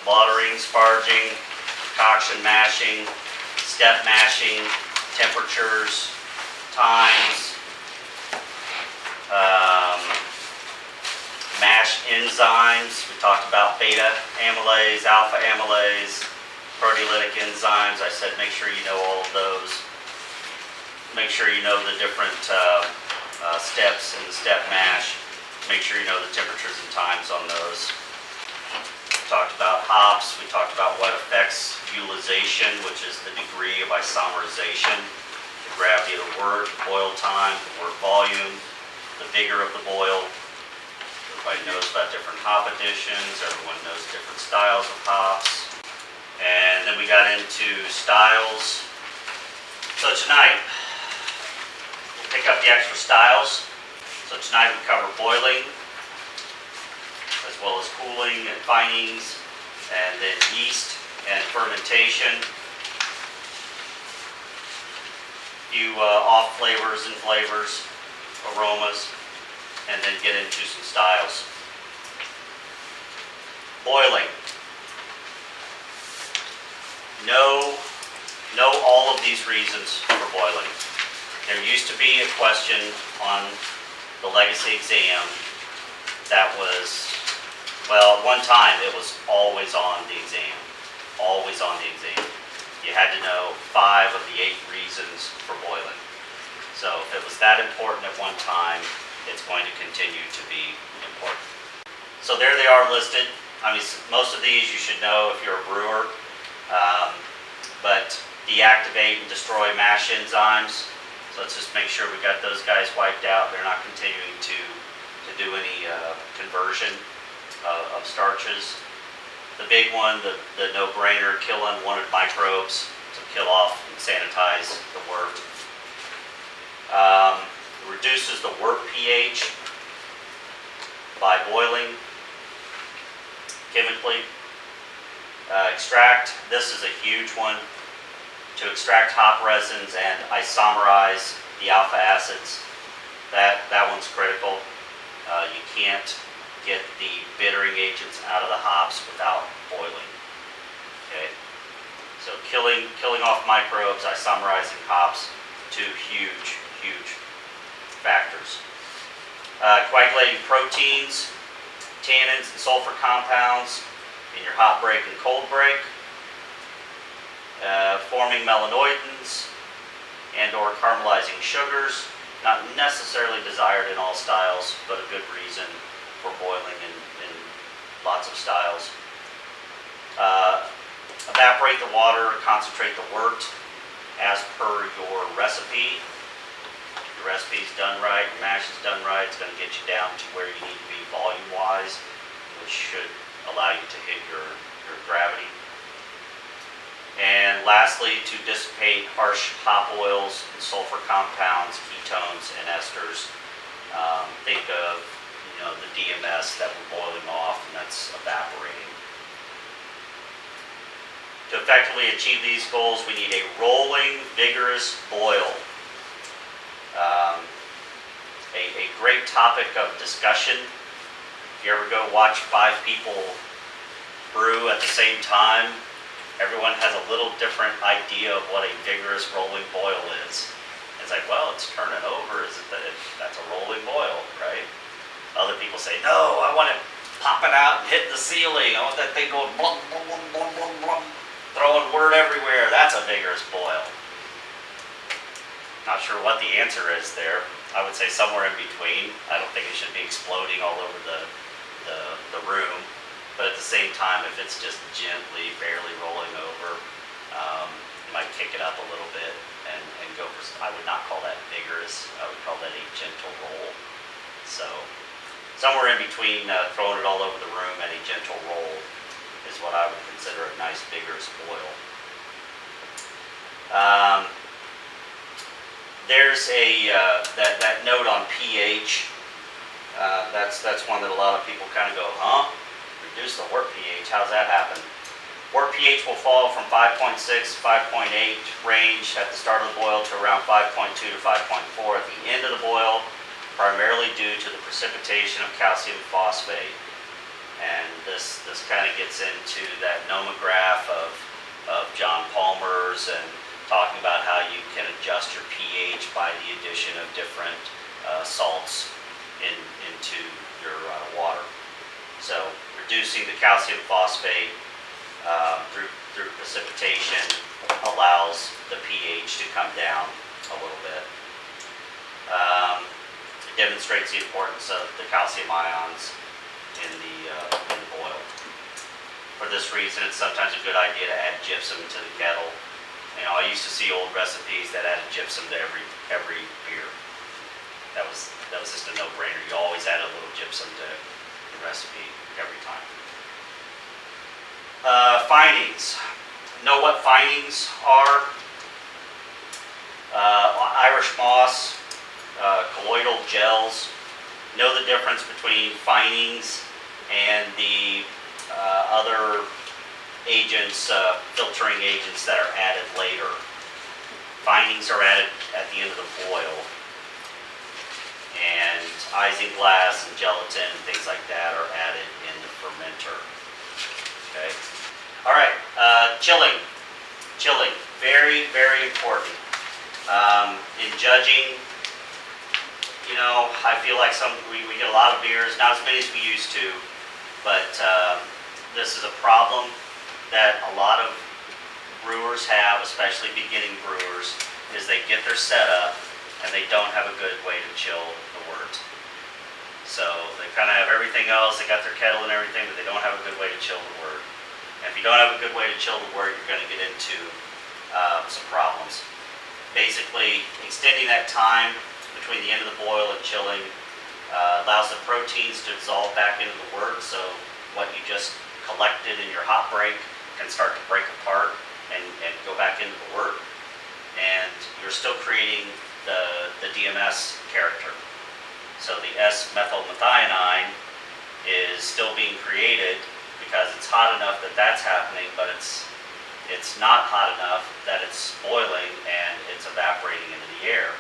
watering, sparging, concoction mashing, step mashing, temperatures, times, mash enzymes. We talked about beta amylase, alpha amylase, proteolytic enzymes. I said make sure you know all of those. Make sure you know the different steps in the step mash. Make sure you know the temperatures and times on those. We talked about hops. We talked about what affects utilization, which is the degree of isomerization, the gravity of the wort, the boil time, the wort volume, the vigor of the boil. Everybody knows about different hop additions. Everyone knows different styles of hops. And then we got into styles. So tonight, we'll pick up the extra styles. So tonight we cover boiling, as well as cooling and finings, and then yeast and fermentation. A few off flavors and flavors, aromas, and then get into some styles. Boiling. Know all of these reasons for boiling. There used to be a question on the legacy exam that was, well, at one time it was always on the exam. Always on the exam. You had to know 5 of the 8 reasons for boiling. So if it was that important at one time, it's going to continue to be important. So there they are listed. I mean, most of these you should know if you're a brewer. But deactivate and destroy mash enzymes. So let's just make sure we got those guys wiped out. They're not continuing to do any conversion of starches. The big one, the no-brainer, kill unwanted microbes, to kill off and sanitize the wort. Reduces the wort pH by boiling chemically. Extract, this is a huge one, to extract hop resins and isomerize the alpha acids. That one's critical. You can't get the bittering agents out of the hops without boiling. Okay, so killing off microbes, isomerizing hops, 2 huge factors. Coagulating proteins, tannins, and sulfur compounds in your hot break and cold break. Forming melanoidins and or caramelizing sugars, not necessarily desired in all styles, but a good reason for boiling in lots of styles. Evaporate the water, concentrate the wort as per your recipe. Your recipe's done right, your mash is done right, it's going to get you down to where you need to be volume-wise, which should allow you to hit your gravity. And lastly, to dissipate harsh hop oils and sulfur compounds, ketones, and esters. Think of the DMS that we're boiling off, and that's evaporating. To effectively achieve these goals, we need a rolling, vigorous boil. A great topic of discussion. If you ever go watch 5 people brew at the same time, everyone has a little different idea of what a vigorous rolling boil is. It's like, well, it's turning over. Is it that's a rolling boil, right? Other people say, no, I want it popping out and hitting the ceiling. I want that thing going blum, blum, blum, blum, blum, blum, throwing wort everywhere. That's a vigorous boil. Not sure what the answer is there. I would say somewhere in between. I don't think it should be exploding all over the room. But at the same time, if it's just gently, barely rolling over, you might kick it up a little bit and go for, I would not call that vigorous. I would call that a gentle roll. So somewhere in between throwing it all over the room and a gentle roll is what I would consider a nice vigorous boil. There's that note on pH. That's one that a lot of people kind of go, huh? Reduce the wort pH, how's that happen? Wort pH will fall from 5.6, 5.8 range at the start of the boil to around 5.2 to 5.4 at the end of the boil, primarily due to the precipitation of calcium phosphate. And this kind of gets into that nomograph of John Palmer's and talking about how you can adjust your pH by the addition of different salts into your water. So reducing the calcium phosphate through precipitation allows the pH to come down a little bit. It demonstrates the importance of the calcium ions in the boil. For this reason, it's sometimes a good idea to add gypsum to the kettle. You know, I used to see old recipes that added gypsum to every beer. That was just a no-brainer. You always add a little gypsum to the recipe every time. Findings. Know what findings are? Irish moss, colloidal gels. Know the difference between findings and the other agents, filtering agents that are added later. Findings are added at the end of the boil, and isinglass and gelatin and things like that are added in the fermenter. Okay. All right. Chilling. Chilling. Very, very important. In judging, you know, I feel like we get a lot of beers, not as many as we used to, but this is a problem that a lot of brewers have, especially beginning brewers, is they get their setup and they don't have a good way to chill the wort. So they kind of have everything else, they got their kettle and everything, but they don't have a good way to chill the wort. And if you don't have a good way to chill the wort, you're going to get into some problems. Basically, extending that time between the end of the boil and chilling allows the proteins to dissolve back into the wort, so what you just collected in your hot break can start to break apart and go back into the wort, and you're still creating the DMS character. So the S-methylmethionine is still being created because it's hot enough that that's happening, but it's not hot enough that it's boiling and it's evaporating into the air.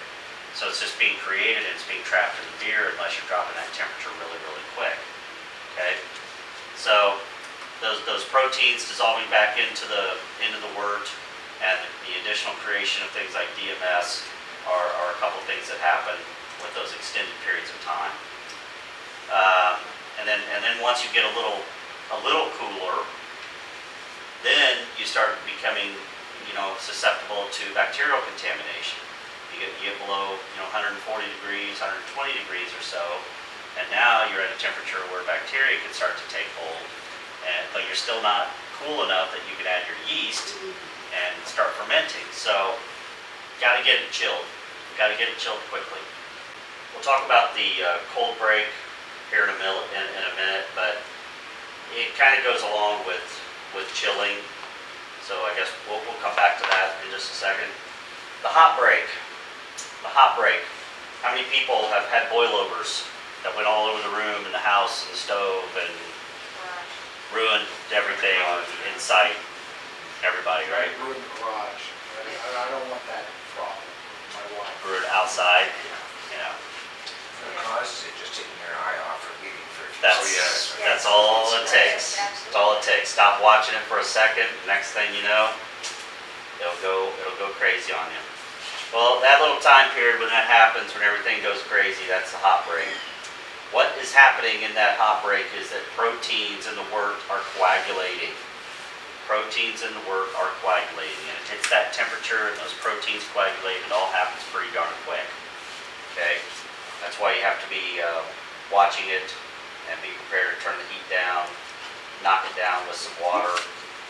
So it's just being created and it's being trapped in the beer unless you're dropping that temperature really, really quick. Okay? So those proteins dissolving back into the wort and the additional creation of things like DMS are a couple things that happen with those extended periods of time. And then once you get a little cooler, then you start becoming, susceptible to bacterial contamination. You get below, 140 degrees, 120 degrees or so, and now you're at a temperature where bacteria can start to take hold, but you're still not cool enough that you can add your yeast and start fermenting. So, got to get it chilled. Got to get it chilled quickly. We'll talk about the cold break here in a minute, but it kind of goes along with chilling. So I guess we'll come back to that in just a second. The hot break. The hot break. How many people have had boilovers that went all over the room and the house and the stove and ruined everything in sight? Everybody, right? Ruined the garage. I don't want that problem with my wife. Ruined outside. Yeah. The cause is just taking your eye off or leaving for a few That's all it takes. That's all it takes. Stop watching it for a second. Next thing you know, it'll go crazy on you. Well, that little time period when that happens, when everything goes crazy, that's the hot break. What is happening in that hot break is that proteins in the wort are coagulating. Proteins in the wort are coagulating, and it hits that temperature, and those proteins coagulate. It all happens pretty darn quick. Okay, that's why you have to be watching it and be prepared to turn the heat down, knock it down with some water.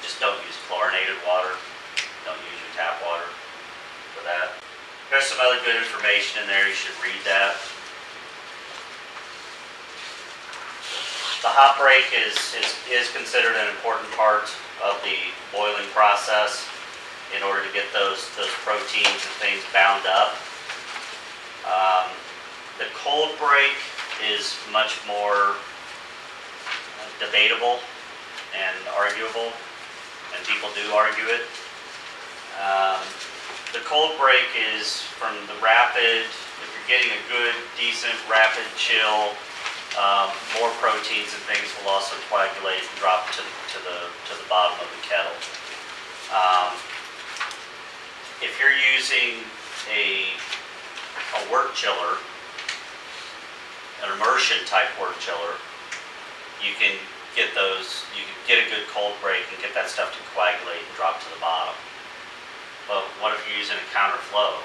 Just don't use chlorinated water. Don't use your tap water for that. There's some other good information in there. You should read that. The hot break is considered an important part of the boiling process in order to get those proteins and things bound up. The cold break is much more debatable and arguable, and people do argue it. The cold break is from the rapid, if you're getting a good, decent, rapid chill, more proteins and things will also coagulate and drop to the bottom of the kettle. If you're using a wort chiller, an immersion type wort chiller, you can get a good cold break and get that stuff to coagulate and drop to the bottom. But what if you're using a counterflow?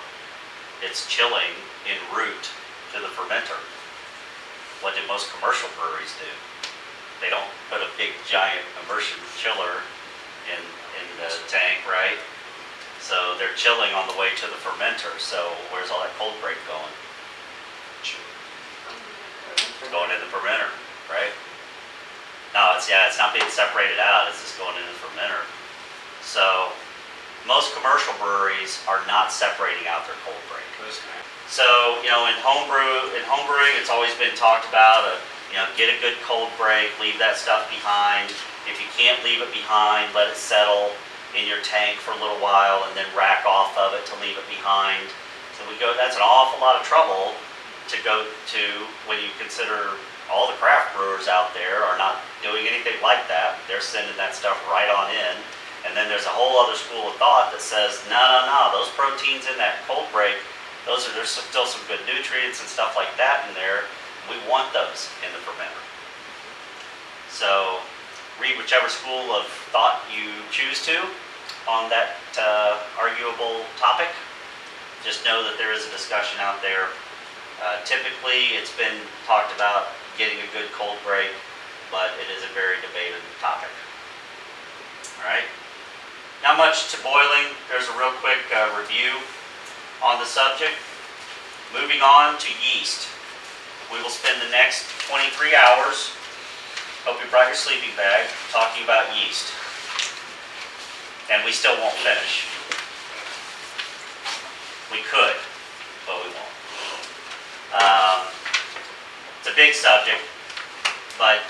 It's chilling en route to the fermenter. What do most commercial breweries do? They don't put a big giant immersion chiller in the tank, right? So they're chilling on the way to the fermenter. So where's all that cold break going? It's going in the fermenter, right? No, it's not being separated out. It's just going in the fermenter. So most commercial breweries are not separating out their cold break. So, in homebrewing, it's always been talked about, get a good cold break, leave that stuff behind. If you can't leave it behind, let it settle in your tank for a little while and then rack off of it to leave it behind. So that's an awful lot of trouble to go to when you consider all the craft brewers out there are not doing anything like that. They're sending that stuff right on in. And then there's a whole other school of thought that says, no, those proteins in that cold break, there's still some good nutrients and stuff like that in there. We want those in the fermenter. So read whichever school of thought you choose to on that arguable topic. Just know that there is a discussion out there. Typically, it's been talked about getting a good cold break, but it is a very debated topic. All right. Not much to boiling. There's a real quick review on the subject. Moving on to yeast. We will spend the next 23 hours, hope you brought your sleeping bag, talking about yeast. And we still won't finish. We could, but we won't. It's a big subject, but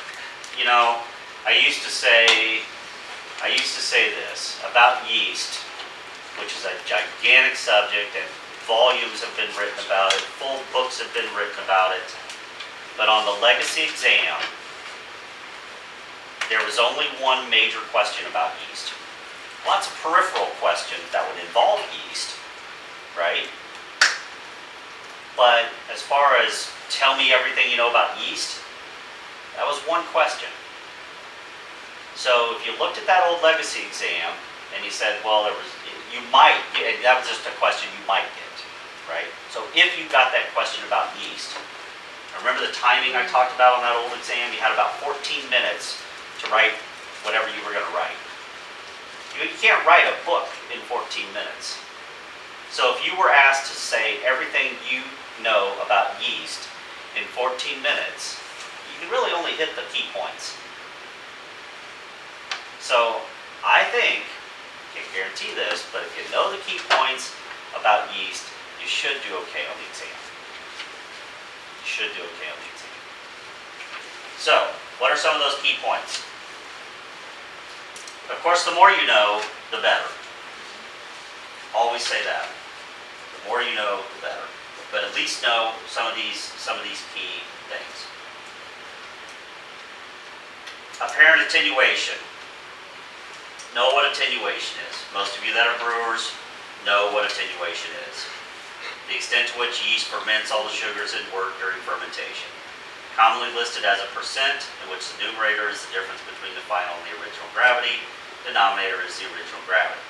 I used to say this about yeast, which is a gigantic subject, and volumes have been written about it, full books have been written about it. But on the legacy exam, there was only one major question about yeast. Lots of peripheral questions that would involve yeast, right? But as far as tell me everything you know about yeast, that was one question. So if you looked at that old legacy exam and you said, well, you might get, that was just a question you might get, right? So if you got that question about yeast, remember the timing I talked about on that old exam? You had about 14 minutes to write whatever you were going to write. You can't write a book in 14 minutes. So if you were asked to say everything you know about yeast in 14 minutes, you can really only hit the key points. So I think, can't guarantee this, but if you know the key points about yeast, you should do okay on the exam. You should do okay on the exam. So, what are some of those key points? Of course, the more you know, the better. Always say that. The more you know, the better. But at least know some of these key things. Apparent attenuation. Know what attenuation is. Most of you that are brewers know what attenuation is. The extent to which yeast ferments all the sugars in wort during fermentation. Commonly listed as a percent, in which the numerator is the difference between the final and the original gravity. Denominator is the original gravity.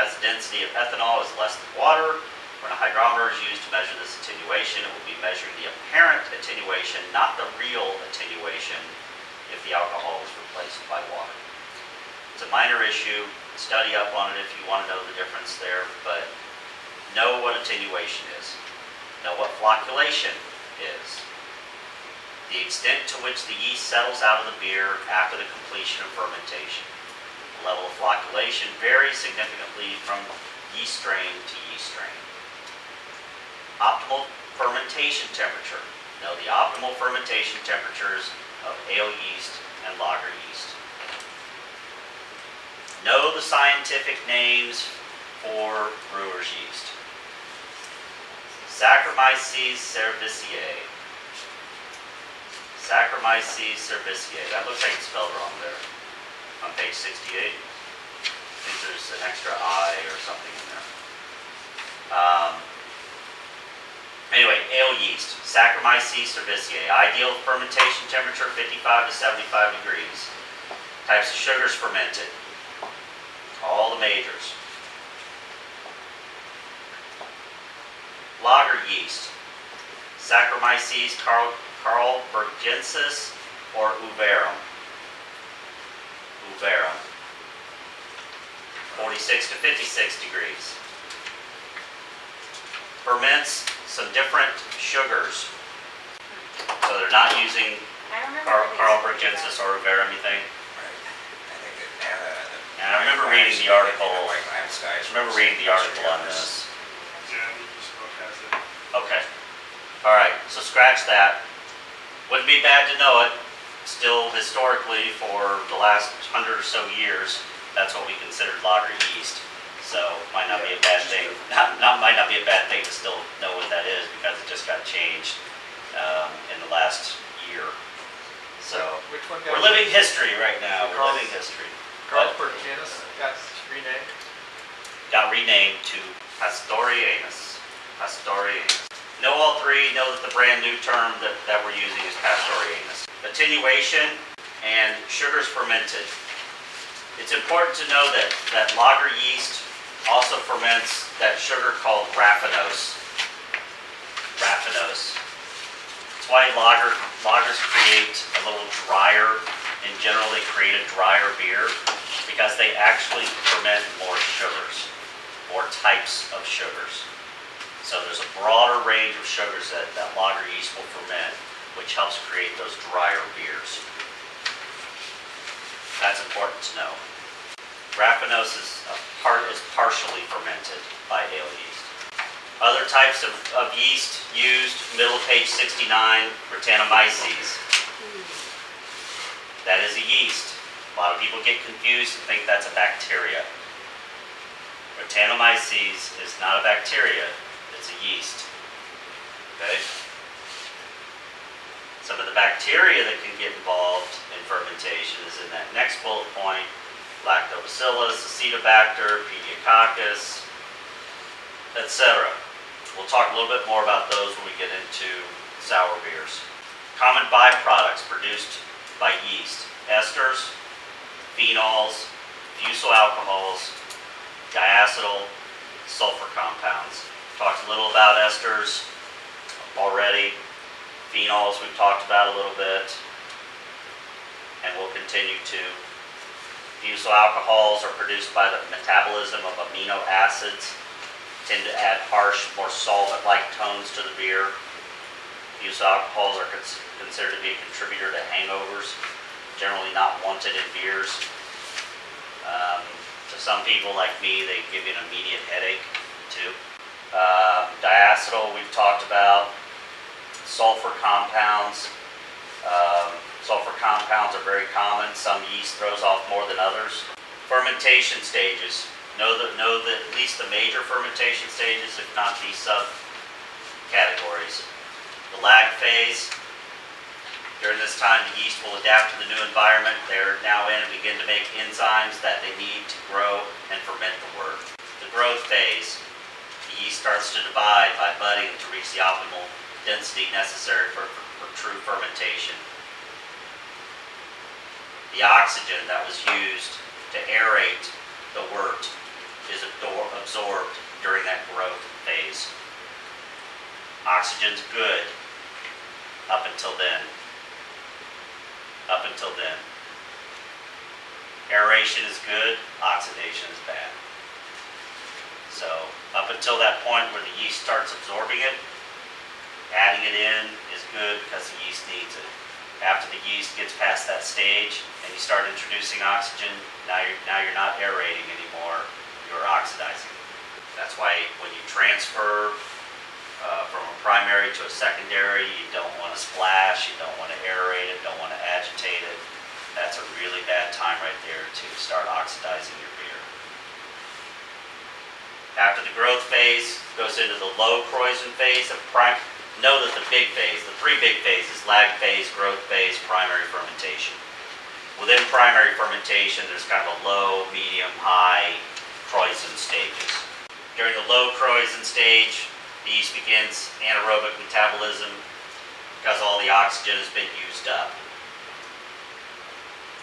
As the density of ethanol is less than water, when a hydrometer is used to measure this attenuation, it will be measuring the apparent attenuation, not the real attenuation, if the alcohol is replaced by water. It's a minor issue. Study up on it if you want to know the difference there, but know what attenuation is. Know what flocculation is. The extent to which the yeast settles out of the beer after the completion of fermentation. The level of flocculation varies significantly from yeast strain to yeast strain. Optimal fermentation temperature. Know the optimal fermentation temperatures of ale yeast and lager yeast. Know the scientific names for brewer's yeast. Saccharomyces cerevisiae, Saccharomyces cerevisiae. That looks like it's spelled wrong there on page 68. I think there's an extra I or something in there. Anyway, ale yeast, Saccharomyces cerevisiae. Ideal fermentation temperature 55 to 75 degrees. Types of sugars fermented. All the majors. Lager yeast, Saccharomyces carolinensis or uverum. 46 to 56 degrees. Ferments some different sugars. So they're not using I remember carolinensis or uverum, you think? Right. I think that And I remember reading the article. White lamp skies. I remember reading the article on this. Yeah, each book has it. Okay. All right, so scratch that. Wouldn't be bad to know it. Still, historically, for the last 100 or so years, that's what we considered lager yeast. So might not be a bad thing. Might not be a bad thing to still know what that is because it just got changed in the last year. So Which one we're got, living history right now. We're Carl- living history. Carl Perkinus got renamed? Got renamed to Pastorianus. Know all three, know that the brand new term that we're using is Pastorianus. Attenuation and sugars fermented. It's important to know that lager yeast also ferments that sugar called raffinose. That's why lagers create a little drier, in general they create a drier beer because they actually ferment more sugars, more types of sugars. So there's a broader range of sugars that lager yeast will ferment, which helps create those drier beers. That's important to know. Raffinose is partially fermented by ale yeast. Other types of yeast used, middle of page 69, Brettanomyces. That is a yeast. A lot of people get confused and think that's a bacteria. Brettanomyces is not a bacteria, it's a yeast. Okay? Some of the bacteria that can get involved in fermentation is in that next bullet point: Lactobacillus, Acetobacter, Pediococcus, etc. We'll talk a little bit more about those when we get into sour beers. Common byproducts produced by yeast: esters, phenols, fusel alcohols, diacetyl, sulfur compounds. Talked a little about esters already. Phenols we've talked about a little bit, and we'll continue to. Fusel alcohols are produced by the metabolism of amino acids, tend to add harsh, more solvent-like tones to the beer. Fusel alcohols are considered to be a contributor to hangovers, generally not wanted in beers. To some people like me, they give you an immediate headache too. Diacetyl we've talked about. Sulfur compounds. Sulfur compounds are very common. Some yeast throws off more than others. Fermentation stages. Know that at least the major fermentation stages, if not the subcategories. The lag phase. During this time, the yeast will adapt to the new environment they're now in and begin to make enzymes that they need to grow and ferment the wort. The growth phase. The yeast starts to divide by budding to reach the optimal density necessary for true fermentation. The oxygen that was used to aerate the wort is absorbed during that growth phase. Oxygen's good up until then. Aeration is good, oxidation is bad. So up until that point where the yeast starts absorbing it, adding it in is good because the yeast needs it. After the yeast gets past that stage and you start introducing oxygen, now you're not aerating anymore, you're oxidizing. That's why when you transfer from a primary to a secondary, you don't want to splash, you don't want to aerate it, don't want to agitate it. That's a really bad time right there to start oxidizing your beer. After the growth phase, goes into the low Kreuzen phase of know that the three big phases, lag phase, growth phase, primary fermentation. Within primary fermentation, there's kind of a low, medium, high Croissant stages. During the low Croissant stage, the yeast begins anaerobic metabolism because all the oxygen has been used up.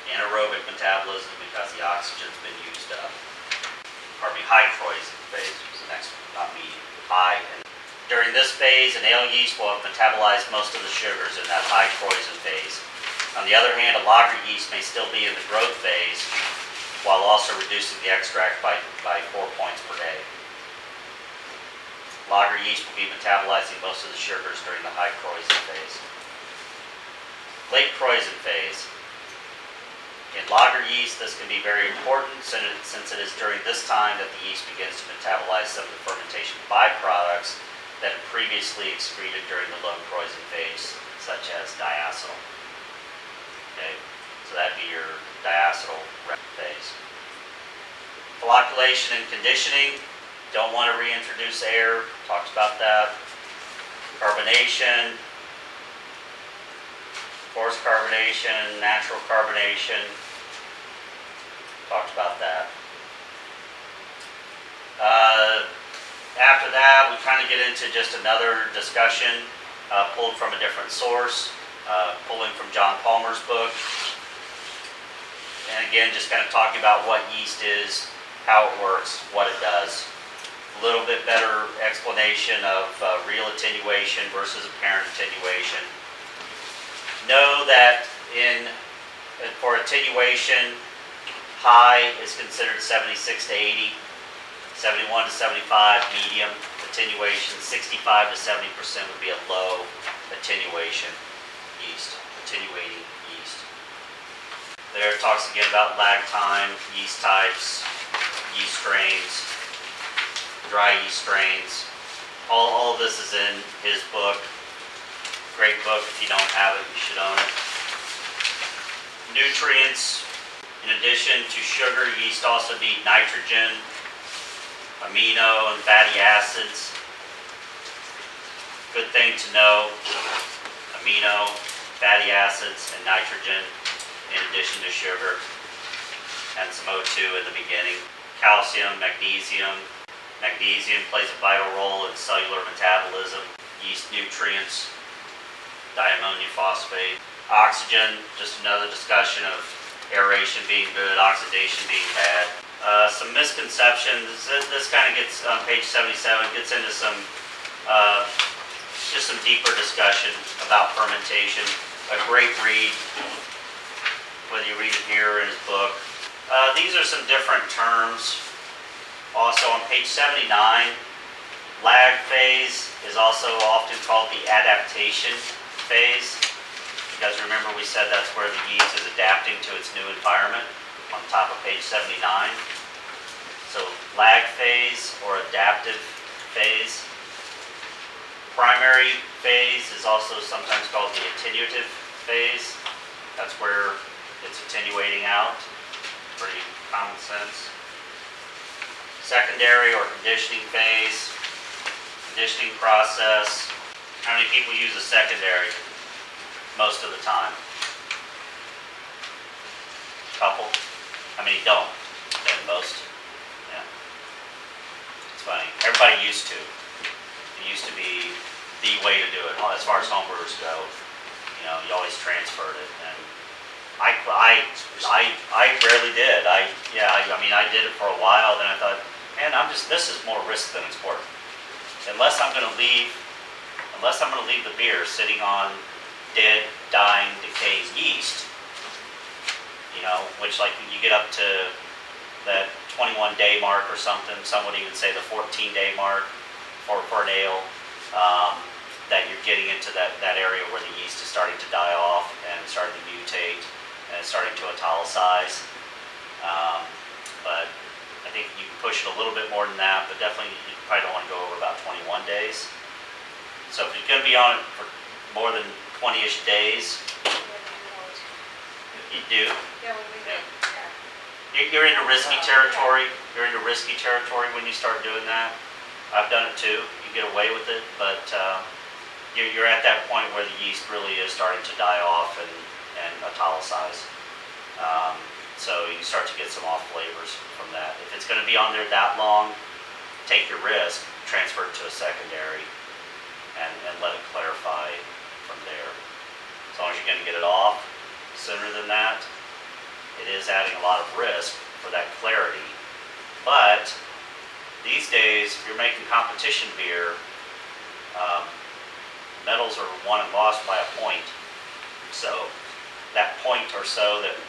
Anaerobic metabolism because the oxygen's been used up. High Croissant phase was the next one, not medium. High. And during this phase, an ale yeast will have metabolized most of the sugars in that high Croissant phase. On the other hand, a lager yeast may still be in the growth phase while also reducing the extract by 4 points per day. Lager yeast will be metabolizing most of the sugars during the high Croissant phase. Late Croissant phase. In lager yeast, this can be very important since it is during this time that the yeast begins to metabolize some of the fermentation byproducts that had previously excreted during the low Croissant phase, such as diacetyl. Okay, so that'd be your diacetyl phase. Flocculation and conditioning, don't want to reintroduce air, talked about that. Carbonation, forced carbonation, natural carbonation, talked about that. After that, we kind of get into just another discussion pulled from a different source, pulling from John Palmer's book. And again, just kind of talking about what yeast is, how it works, what it does. A little bit better explanation of real attenuation versus apparent attenuation. Know that for attenuation, high is considered 76 to 80, 71 to 75 medium attenuation, 65 to 70% would be a low attenuation yeast, attenuating yeast. There it talks again about lag time, yeast types, yeast strains, dry yeast strains. All of this is in his book. Great book. If you don't have it, you should own it. Nutrients. In addition to sugar, yeast also need nitrogen, amino, and fatty acids. Good thing to know. Amino, fatty acids, and nitrogen in addition to sugar. And some O2 in the beginning. Calcium, magnesium. Magnesium plays a vital role in cellular metabolism. Yeast nutrients. Diammonium phosphate. Oxygen, just another discussion of aeration being good, oxidation being bad. Some misconceptions. This kind of gets on page 77, gets into some just some deeper discussion about fermentation. A great read, whether you read it here or in his book. These are some different terms. Also on page 79, lag phase is also often called the adaptation phase. You guys remember we said that's where the yeast is adapting to its new environment on top of page 79. So lag phase or adaptive phase. Primary phase is also sometimes called the attenuative phase. That's where it's attenuating out. Pretty common sense. Secondary or conditioning phase. Conditioning process. How many people use a secondary? Most of the time. Couple. How many don't? Okay, most. Yeah. It's funny. Everybody used to. It used to be the way to do it. As far as homebrewers go, you always transferred it. And I rarely did. I did it for a while. Then I thought, man, this is more risk than it's worth. Unless I'm going to leave the beer sitting on dead, dying, decaying yeast, which like when you get up to that 21-day mark or something, some would even say the 14-day mark for an ale, that you're getting into that area where the yeast is starting to die off and starting to mutate and starting to autolysize. But I think you can push it a little bit more than that, but definitely you probably don't want to go over about 21 days. So if you're going to be on it for more than 20-ish days, you do. Yeah, when we did, yeah. You're into risky territory. You're into risky territory when you start doing that. I've done it too. You get away with it, but you're at that point where the yeast really is starting to die off and italysize. So you start to get some off flavors from that. If it's going to be on there that long, take your risk, transfer it to a secondary, and let it clarify from there. As long as you're going to get it off sooner than that, it is adding a lot of risk for that clarity. But these days, if you're making competition beer, medals are won and lost by a point. So that point or so that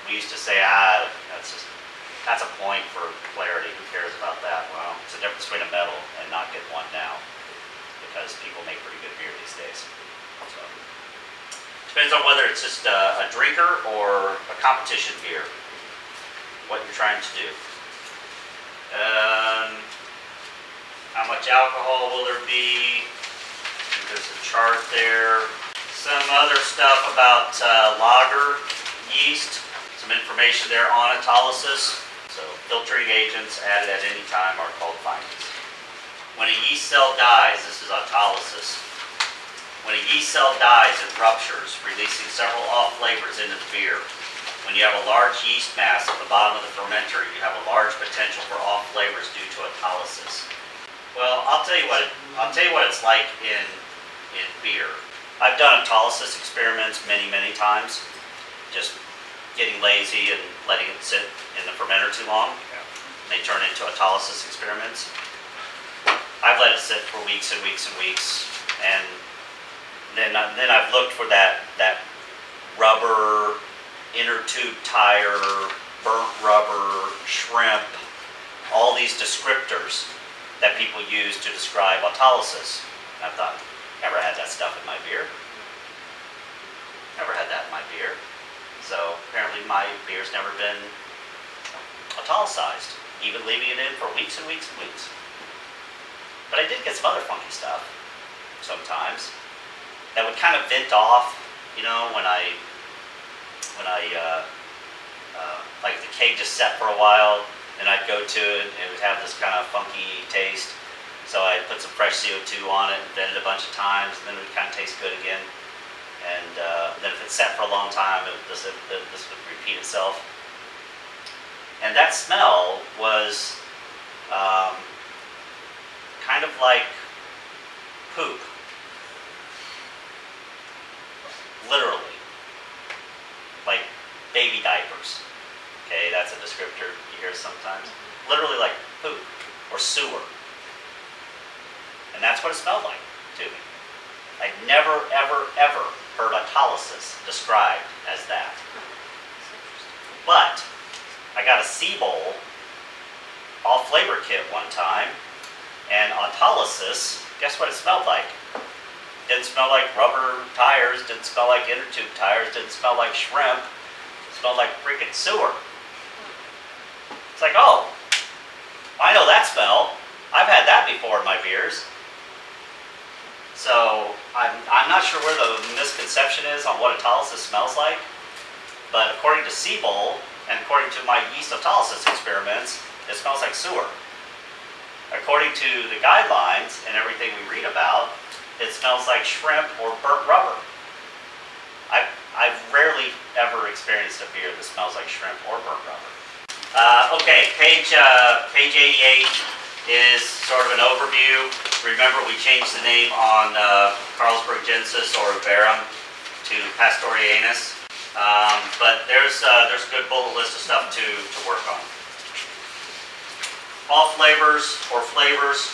we used to say, that's a point for clarity. Who cares about that? Well, it's a difference between a medal and not get one now, because people make pretty good beer these days. So depends on whether it's just a drinker or a competition beer, what you're trying to do. How much alcohol will there be? There's a chart there. Some other stuff about lager yeast. Some information there on italysis. So filtering agents added at any time are called findings. When a yeast cell dies, this is autolysis. When a yeast cell dies, it ruptures, releasing several off flavors into the beer. When you have a large yeast mass at the bottom of the fermenter, you have a large potential for off flavors due to autolysis. Well, I'll tell you what it's like in beer. I've done autolysis experiments many times, just getting lazy and letting it sit in the fermenter too long. They turn into autolysis experiments. I've let it sit for weeks and weeks and weeks, and then I've looked for that rubber, inner tube tire, burnt rubber, shrimp, all these descriptors that people use to describe autolysis. And I thought, never had that stuff in my beer. Never had that in my beer. So apparently my beer's never been autolyzed, even leaving it in for weeks and weeks and weeks. But I did get some other funky stuff sometimes that would kind of vent off, when like the keg just set for a while, and I'd go to it and it would have this kind of funky taste. So I'd put some fresh CO2 on it and vent it a bunch of times, and then it would kind of taste good again. And then if it sat for a long time, this would repeat itself. And that smell was kind of like poop. Literally. Like baby diapers. Okay, that's a descriptor you hear sometimes. Literally like poop or sewer. And that's what it smelled like to me. I'd never, ever heard autolysis described as that. But I got a C-Bowl off flavor kit one time, and autolysis, guess what it smelled like? Didn't smell like rubber tires, didn't smell like inner tube tires, didn't smell like shrimp. It smelled like freaking sewer. It's like, oh, I know that smell. I've had that before in my beers. So I'm not sure where the misconception is on what autolysis smells like, but according to C-Bowl and according to my yeast autolysis experiments, it smells like sewer. According to the guidelines and everything we read about, it smells like shrimp or burnt rubber. I've rarely ever experienced a beer that smells like shrimp or burnt rubber. Okay, page 88 is sort of an overview. Remember, we changed the name on Carlsbergensis or Verum to Pastorianus. But there's a good bullet list of stuff to work on. All flavors or flavors,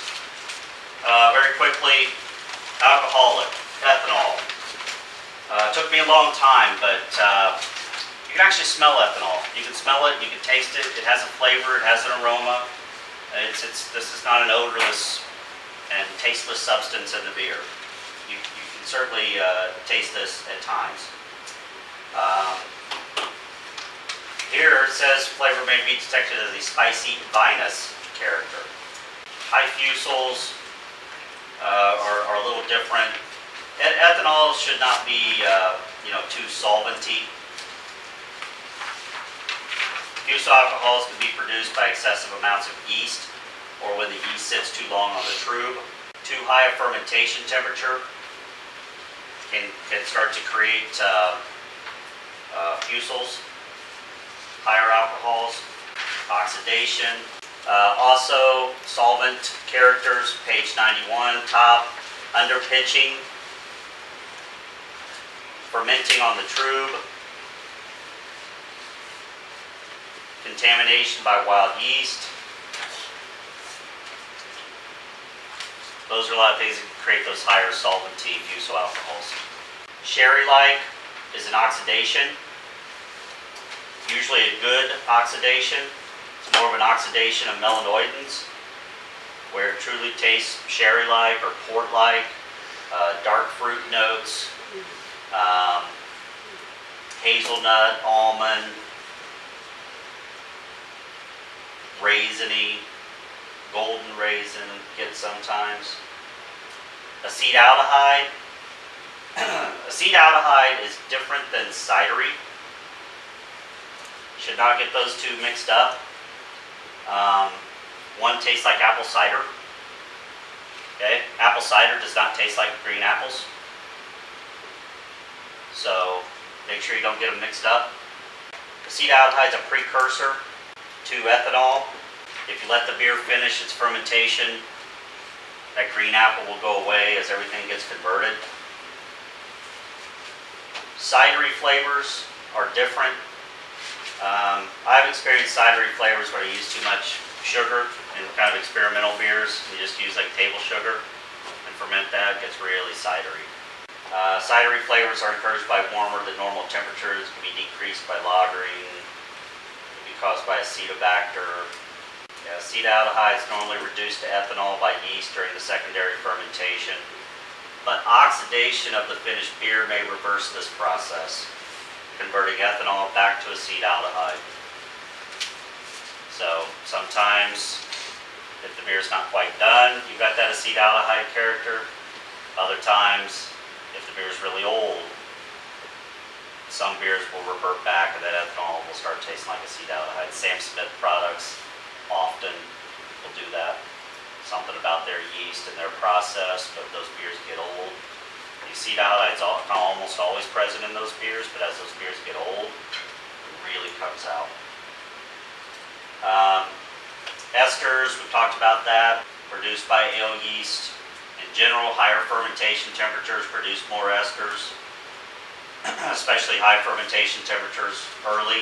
very quickly, alcoholic, ethanol. Took me a long time, but you can actually smell ethanol. You can smell it, you can taste it. It has a flavor, it has an aroma. This is not an odorless and tasteless substance in the beer. You can certainly taste this at times. Here it says flavor may be detected as a spicy vinous character. High fusels are a little different. Ethanol should not be too solventy. Fusel alcohols can be produced by excessive amounts of yeast or when the yeast sits too long on the trub. Too high a fermentation temperature can start to create fusels, higher alcohols, oxidation. Also, solvent characters, page 91, top, underpitching, fermenting on the trube, contamination by wild yeast. Those are a lot of things that can create those higher solventy fusel alcohols. Sherry-like is an oxidation, usually a good oxidation. It's more of an oxidation of melanoidins, where it truly tastes sherry-like or port-like, dark fruit notes, hazelnut, almond, raisiny, golden raisin, get sometimes. Acetaldehyde. Acetaldehyde is different than cidery. Should not get those two mixed up. One tastes like apple cider. Okay, apple cider does not taste like green apples. So make sure you don't get them mixed up. Acetaldehyde is a precursor to ethanol. If you let the beer finish its fermentation, that green apple will go away as everything gets converted. Cidery flavors are different. I've experienced cidery flavors where you use too much sugar in kind of experimental beers. You just use like table sugar and ferment that, it gets really cidery. Cidery flavors are encouraged by warmer than normal temperatures, can be decreased by lagering, can be caused by acetobacter. Acetaldehyde is normally reduced to ethanol by yeast during the secondary fermentation, but oxidation of the finished beer may reverse this process, converting ethanol back to acetaldehyde. So sometimes, if the beer is not quite done, you've got that acetaldehyde character. Other times, if the beer is really old, some beers will revert back and that ethanol will start tasting like acetaldehyde. Sam Smith products often will do that. Something about their yeast and their process, but those beers get old. The acetaldehyde is almost always present in those beers, but as those beers get old, it really comes out. Esters, we've talked about that, produced by ale yeast. In general, higher fermentation temperatures produce more esters, especially high fermentation temperatures early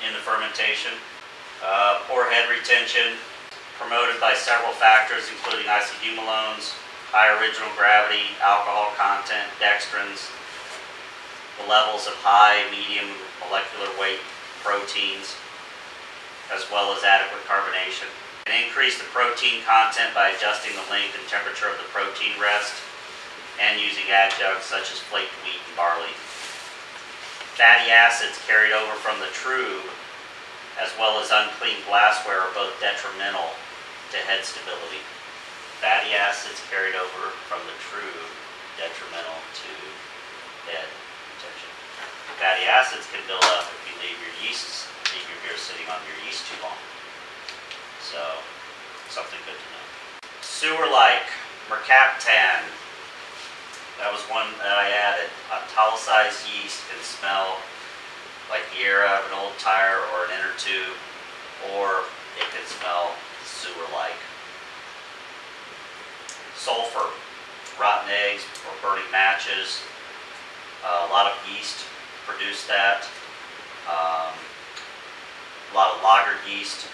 in the fermentation. Poor head retention, promoted by several factors including isohumalones, high original gravity, alcohol content, dextrins, the levels of high, medium molecular weight proteins, as well as adequate carbonation. And increase the protein content by adjusting the length and temperature of the protein rest and using adjuncts such as flaked wheat and barley. Fatty acids carried over from the trube as well as unclean glassware are both detrimental to head stability. Fatty acids carried over from the trube, detrimental to head retention. Fatty acids can build up if you leave your beer sitting on your yeast too long. So, something good to know. Sewer-like, mercaptan. That was one that I added. Italicized yeast can smell like the air out of an old tire or an inner tube, or it can smell sewer-like. Sulfur, rotten eggs or burning matches. A lot of yeast produce that. A lot of lager yeast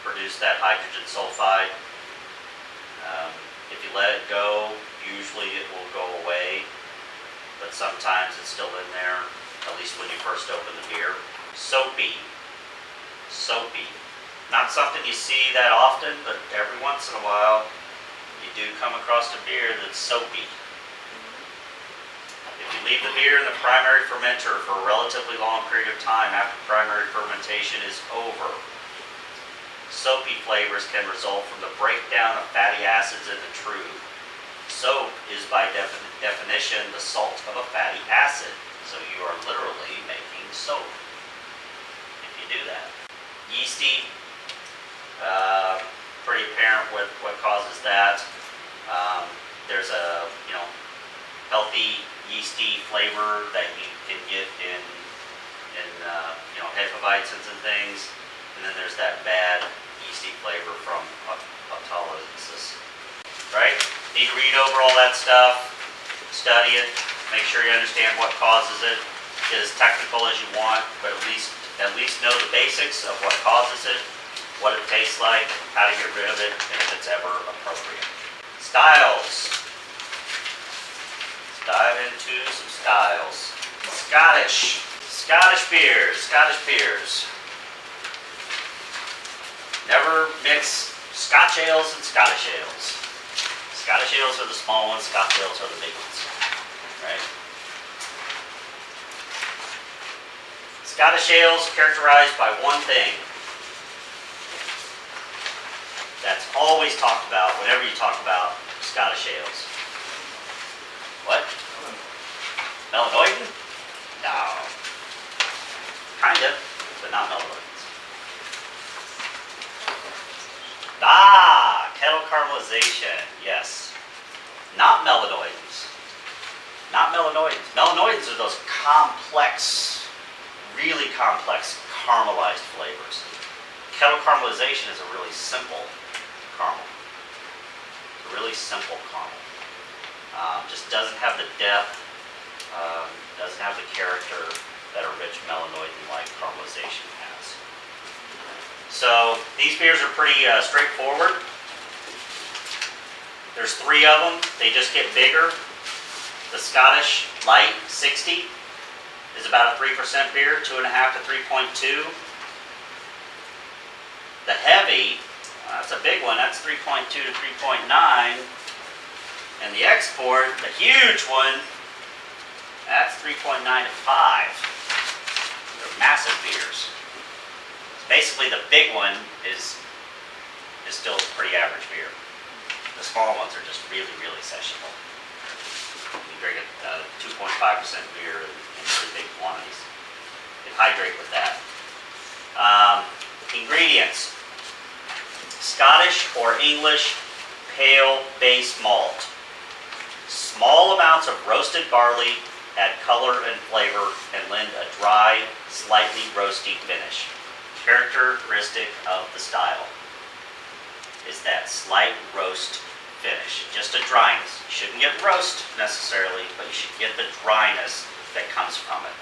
produce that hydrogen sulfide. If you let it go, usually it will go away, but sometimes it's still in there, at least when you first open the beer. Soapy. Not something you see that often, but every once in a while you do come across a beer that's soapy. If you leave the beer in the primary fermenter for a relatively long period of time after primary fermentation is over, soapy flavors can result from the breakdown of fatty acids in the trube. Soap is by definition the salt of a fatty acid, so you are literally making soap if you do that. Yeasty, pretty apparent what causes that. There's a healthy yeasty flavor that you can get in Hefeweizens and things. And then there's that bad yeasty flavor from Autolysis. Right? Need to read over all that stuff, study it, make sure you understand what causes it. Get as technical as you want, but at least know the basics of what causes it, what it tastes like, how to get rid of it, and if it's ever appropriate. Styles. Let's dive into some styles. Scottish beers. Never mix Scotch ales and Scottish ales. Scottish ales are the small ones, Scotch ales are the big ones, right? Scottish ales characterized by one thing that's always talked about whenever you talk about Scottish ales. What? Melanoidin? No. Kind of, but not melanoidins. Kettle caramelization, yes. Not melanoidins. Not melanoidins. Melanoidins are those complex, really complex caramelized flavors. Kettle caramelization is a really simple caramel. It's a really simple caramel. Just doesn't have the depth, doesn't have the character that a rich melanoidin-like caramelization has. So these beers are pretty straightforward. There's 3 of them. They just get bigger. The Scottish Light 60 is about a 3% beer, 2.5 to 3.2. The Heavy, that's a big one. That's 3.2 to 3.9. And the Export, the huge one, that's 3.9 to 5. They're massive beers. Basically, the big one is still a pretty average beer. The small ones are just really, really sessionable. You drink a 2.5% beer in pretty big quantities. You can hydrate with that. Ingredients. Scottish or English pale base malt. Small amounts of roasted barley add color and flavor and lend a dry, slightly roasty finish. Characteristic of the style is that slight roast finish. Just a dryness. You shouldn't get roast necessarily, but you should get the dryness that comes from it.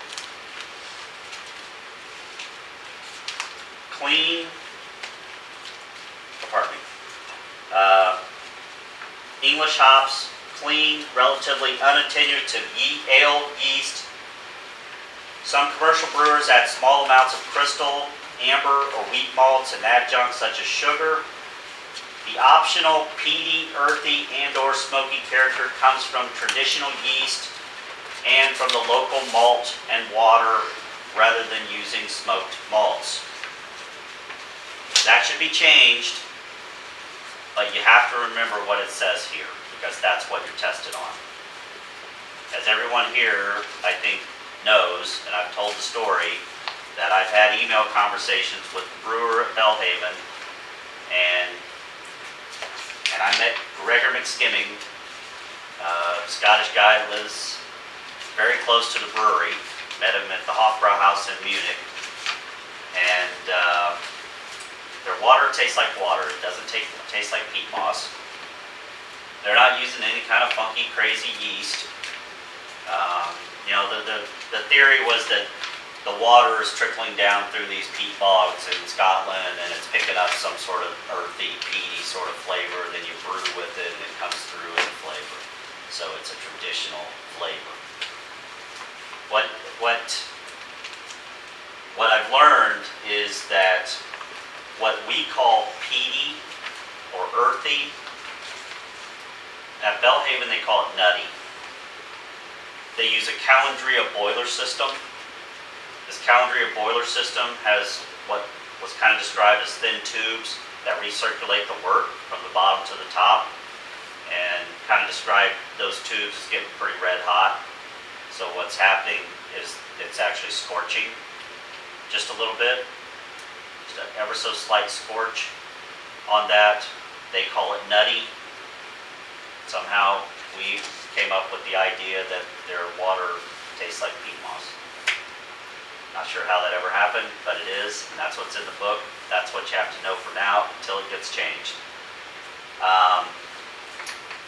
Clean, English hops, clean, relatively unattenuated ale yeast. Some commercial brewers add small amounts of crystal, amber, or wheat malts and adjuncts such as sugar. The optional peaty, earthy, and/or smoky character comes from traditional yeast and from the local malt and water rather than using smoked malts. That should be changed, but you have to remember what it says here because that's what you're tested on. As everyone here, I think, knows, and I've told the story, that I've had email conversations with the brewer at Belhaven, and I met Gregor McSkimming, Scottish guy, lives very close to the brewery. Met him at the Hofbrauhaus in Munich, and their water tastes like water. It doesn't taste like peat moss. They're not using any kind of funky, crazy yeast. The theory was that the water is trickling down through these peat bogs in Scotland and it's picking up some sort of earthy, peaty sort of flavor. Then you brew with it and it comes through in the flavor. So it's a traditional flavor. What I've learned is that what we call peaty or earthy, at Belhaven they call it nutty. They use a Calandria boiler system. This Calandria boiler system has what was kind of described as thin tubes that recirculate the wort from the bottom to the top, and kind of describe those tubes as getting pretty red hot. So what's happening is it's actually scorching just a little bit, just an ever so slight scorch on that. They call it nutty. Somehow we came up with the idea that their water tastes like peat moss. Not sure how that ever happened, but it is, and that's what's in the book. That's what you have to know for now until it gets changed.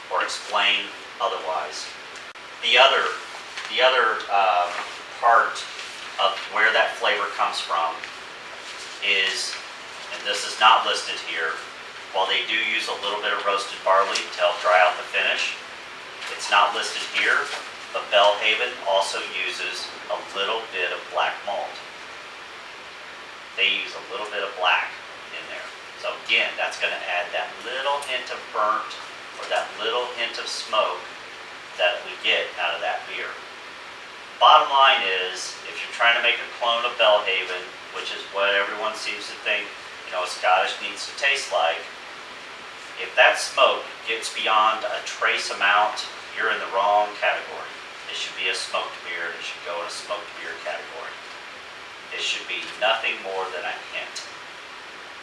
Or explain otherwise. The other part of where that flavor comes from is, and this is not listed here, while they do use a little bit of roasted barley to help dry out the finish, it's not listed here, but Bellhaven also uses a little bit of black malt. They use a little bit of black in there. So again, that's going to add that little hint of burnt or that little hint of smoke that we get out of that beer. Bottom line is, if you're trying to make a clone of Bellhaven, which is what everyone seems to think, Scottish needs to taste like, if that smoke gets beyond a trace amount, you're in the wrong category. It should be a smoked beer. It should go in a smoked beer category. It should be nothing more than a hint.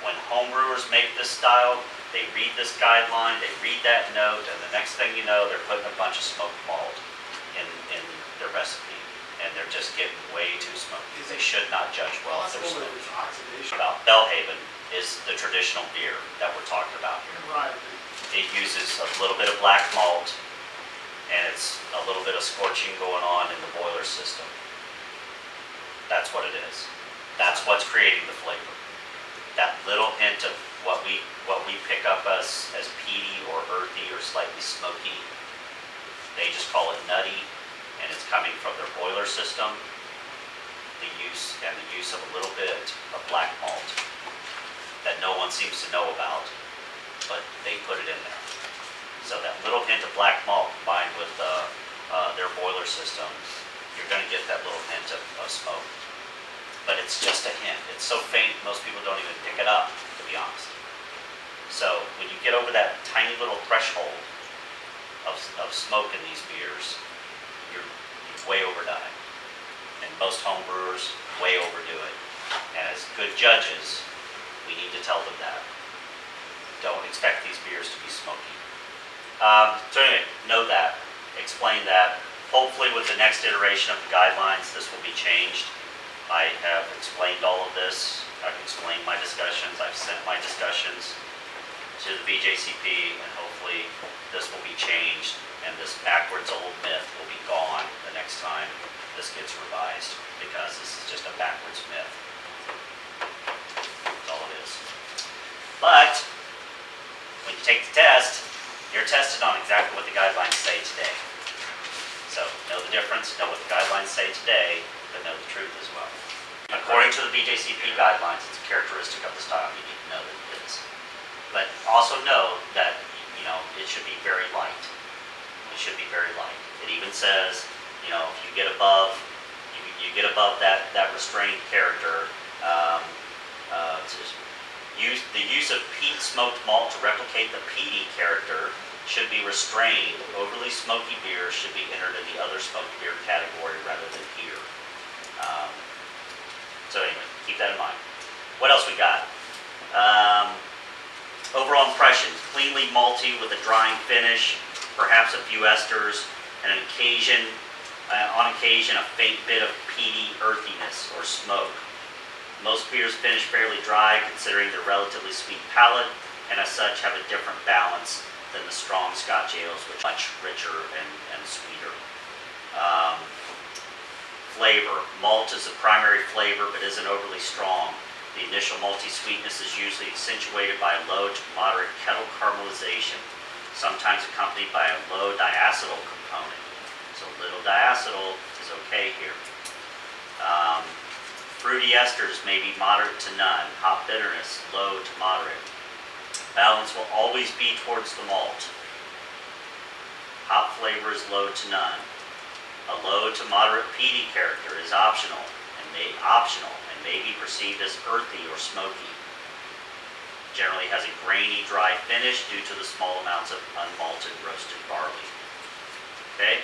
When homebrewers make this style, they read this guideline, they read that note, and the next thing you know, they're putting a bunch of smoked malt in their recipe. And they're just getting way too smoky. They should not judge well if they're Possible smoked. there's oxidation. About Bellhaven is the traditional beer that we're talking about here. Right. It uses a little bit of black malt, and it's a little bit of scorching going on in the boiler system. That's what it is. That's what's creating the flavor. That little hint of what we pick up as peaty or earthy or slightly smoky. They just call it nutty, and it's coming from their boiler system. The use of a little bit of black malt that no one seems to know about, but they put it in there. So that little hint of black malt combined with their boiler system, you're going to get that little hint of smoke. But it's just a hint. It's so faint, most people don't even pick it up, to be honest. So when you get over that tiny little threshold of smoke in these beers, you're way overdone it. And most home brewers way overdo it. And as good judges, we need to tell them that. Don't expect these beers to be smoky. So anyway, know that, explain that. Hopefully with the next iteration of the guidelines, this will be changed. I have explained all of this. I've explained my discussions. I've sent my discussions to the BJCP, and hopefully this will be changed, and this backwards old myth will be gone the next time this gets revised, because this is just a backwards myth. That's all it is. But when you take the test, you're tested on exactly what the guidelines say today. So know the difference, know what the guidelines say today, but know the truth as well. According to the BJCP guidelines, it's a characteristic of the style. You need to know that it is. But also know that, it should be very light. It should be very light. It even says, if you get above, you get above that restrained character, the use of peat smoked malt to replicate the peaty character should be restrained. Overly smoky beer should be entered in the other smoked beer category rather than here. So anyway, keep that in mind. What else we got? Overall impressions: cleanly malty with a drying finish, perhaps a few esters, and on occasion a faint bit of peaty earthiness or smoke. Most beers finish fairly dry considering their relatively sweet palate, and as such have a different balance than the strong Scotch ales, which are much richer and sweeter. Flavor: malt is the primary flavor but isn't overly strong. The initial malty sweetness is usually accentuated by a low to moderate kettle caramelization, sometimes accompanied by a low diacetyl component. So little diacetyl is okay here. Fruity esters may be moderate to none. Hop bitterness, low to moderate. Balance will always be towards the malt. Hop flavor is low to none. A low to moderate peaty character is optional and may be perceived as earthy or smoky. Generally has a grainy, dry finish due to the small amounts of unmalted roasted barley. Okay,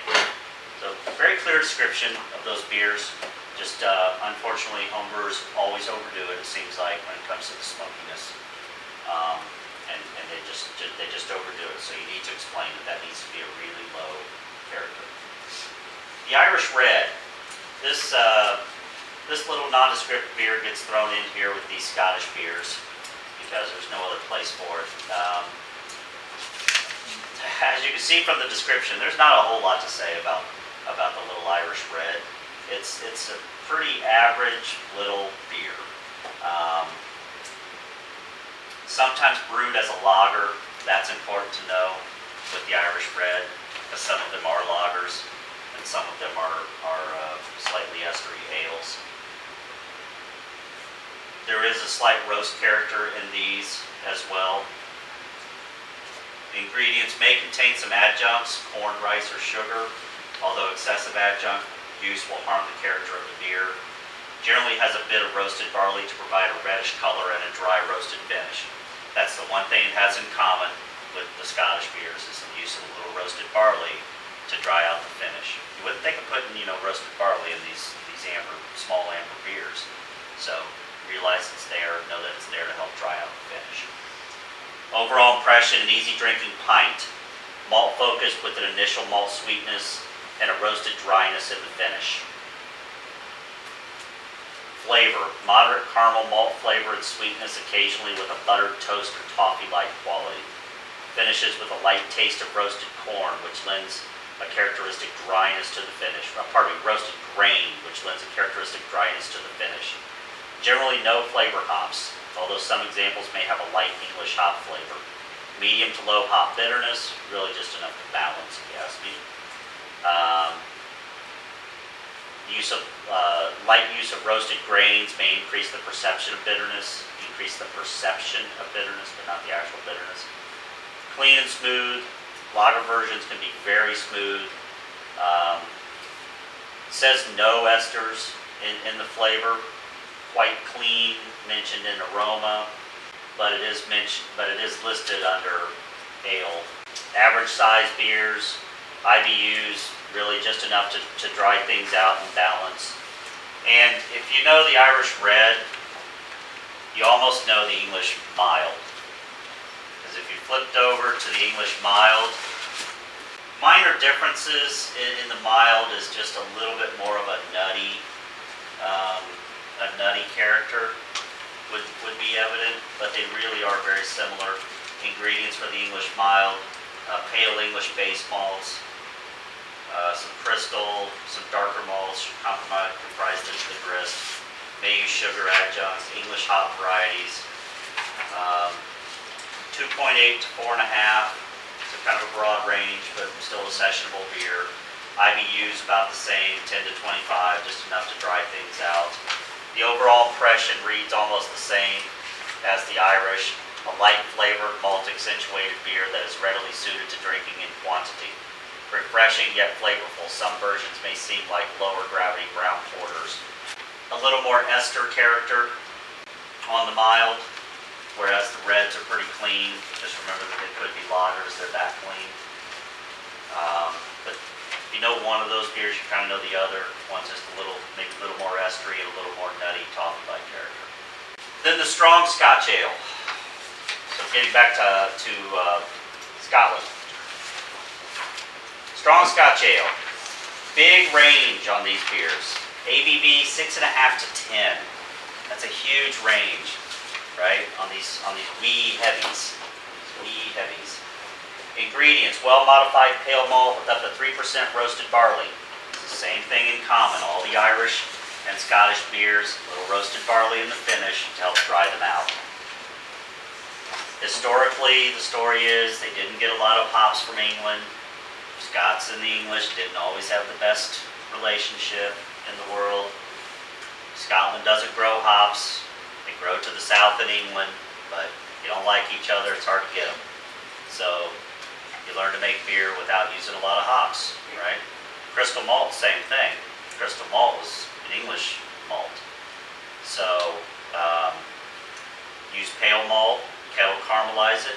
so very clear description of those beers. Just unfortunately, homebrewers always overdo it. It seems like when it comes to the smokiness, and they just overdo it. So you need to explain that needs to be a really low character. The Irish Red. This little nondescript beer gets thrown in here with these Scottish beers because there's no other place for it. As you can see from the description, there's not a whole lot to say about the little Irish Red. It's a pretty average little beer. Sometimes brewed as a lager. That's important to know with the Irish Red, because some of them are lagers and some of them are slightly estery ales. There is a slight roast character in these as well. The ingredients may contain some adjuncts, corn, rice, or sugar, although excessive adjunct use will harm the character of the beer. Generally has a bit of roasted barley to provide a reddish color and a dry roasted finish. That's the one thing it has in common with the Scottish beers, is the use of a little roasted barley to dry out the finish. You wouldn't think of putting, roasted barley in these small amber beers. So realize it's there, know that it's there to help dry out the finish. Overall impression, an easy drinking pint. Malt focused with an initial malt sweetness and a roasted dryness in the finish. Flavor, moderate caramel malt flavor and sweetness, occasionally with a buttered toast or toffee-like quality. Finishes with a light taste of roasted corn, which lends a characteristic dryness to the finish. Roasted grain, which lends a characteristic dryness to the finish. Generally no flavor hops, although some examples may have a light English hop flavor. Medium to low hop bitterness, really just enough to balance, if you ask me. Light use of roasted grains may increase the perception of bitterness, but not the actual bitterness. Clean and smooth. Lager versions can be very smooth. It says no esters in the flavor. Quite clean, mentioned in aroma, but it is listed under ale. Average size beers, IBUs, really just enough to dry things out and balance. And if you know the Irish Red, you almost know the English Mild. Because if you flipped over to the English Mild, minor differences in the Mild is just a little bit more of a nutty character would be evident, but they really are very similar. Ingredients for the English Mild, pale English base malts, some crystal, some darker malts comprise the grist. May use sugar adjuncts, English hop varieties. 2.8 to 4.5, so kind of a broad range, but still a sessionable beer. IBU's about the same, 10 to 25, just enough to dry things out. The overall impression reads almost the same as the Irish, a light flavored, malt accentuated beer that is readily suited to drinking in quantity. Refreshing yet flavorful. Some versions may seem like lower gravity brown porters. A little more ester character on the Mild, whereas the reds are pretty clean. Just remember that they could be lagers, they're that clean. But if you know one of those beers, you kind of know the other. One's just maybe a little more estery and a little more nutty, toffee-like character. Then the strong Scotch ale. So getting back to Scotland. Strong Scotch ale. Big range on these beers. ABV 6.5 to 10. That's a huge range, right? On these wee heavies. Ingredients: well-modified pale malt with up to 3% roasted barley. It's the same thing in common. All the Irish and Scottish beers, a little roasted barley in the finish to help dry them out. Historically, the story is they didn't get a lot of hops from England. Scots and the English didn't always have the best relationship in the world. Scotland doesn't grow hops. They grow to the south in England, but if you don't like each other, it's hard to get them. So you learn to make beer without using a lot of hops, right? Crystal malt, same thing. Crystal malt was an English malt. So use pale malt, kettle caramelize it,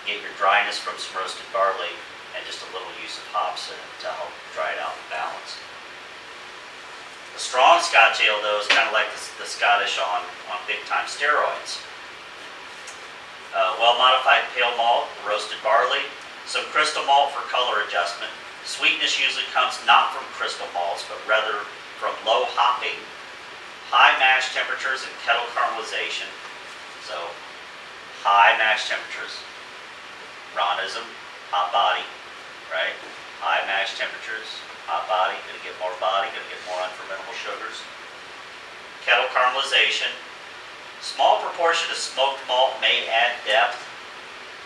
get your dryness from some roasted barley, and just a little use of hops in it to help dry it out and balance. The strong Scotch ale, though, is kind of like the Scottish on big-time steroids. Well-modified pale malt, roasted barley, some crystal malt for color adjustment, Sweetness usually comes not from crystal malts, but rather from low hopping, high mash temperatures, and kettle caramelization. So, high mash temperatures, Ronism, hot body, right? High mash temperatures, hot body, gonna get more body, gonna get more unfermentable sugars. Kettle caramelization, small proportion of smoked malt may add depth,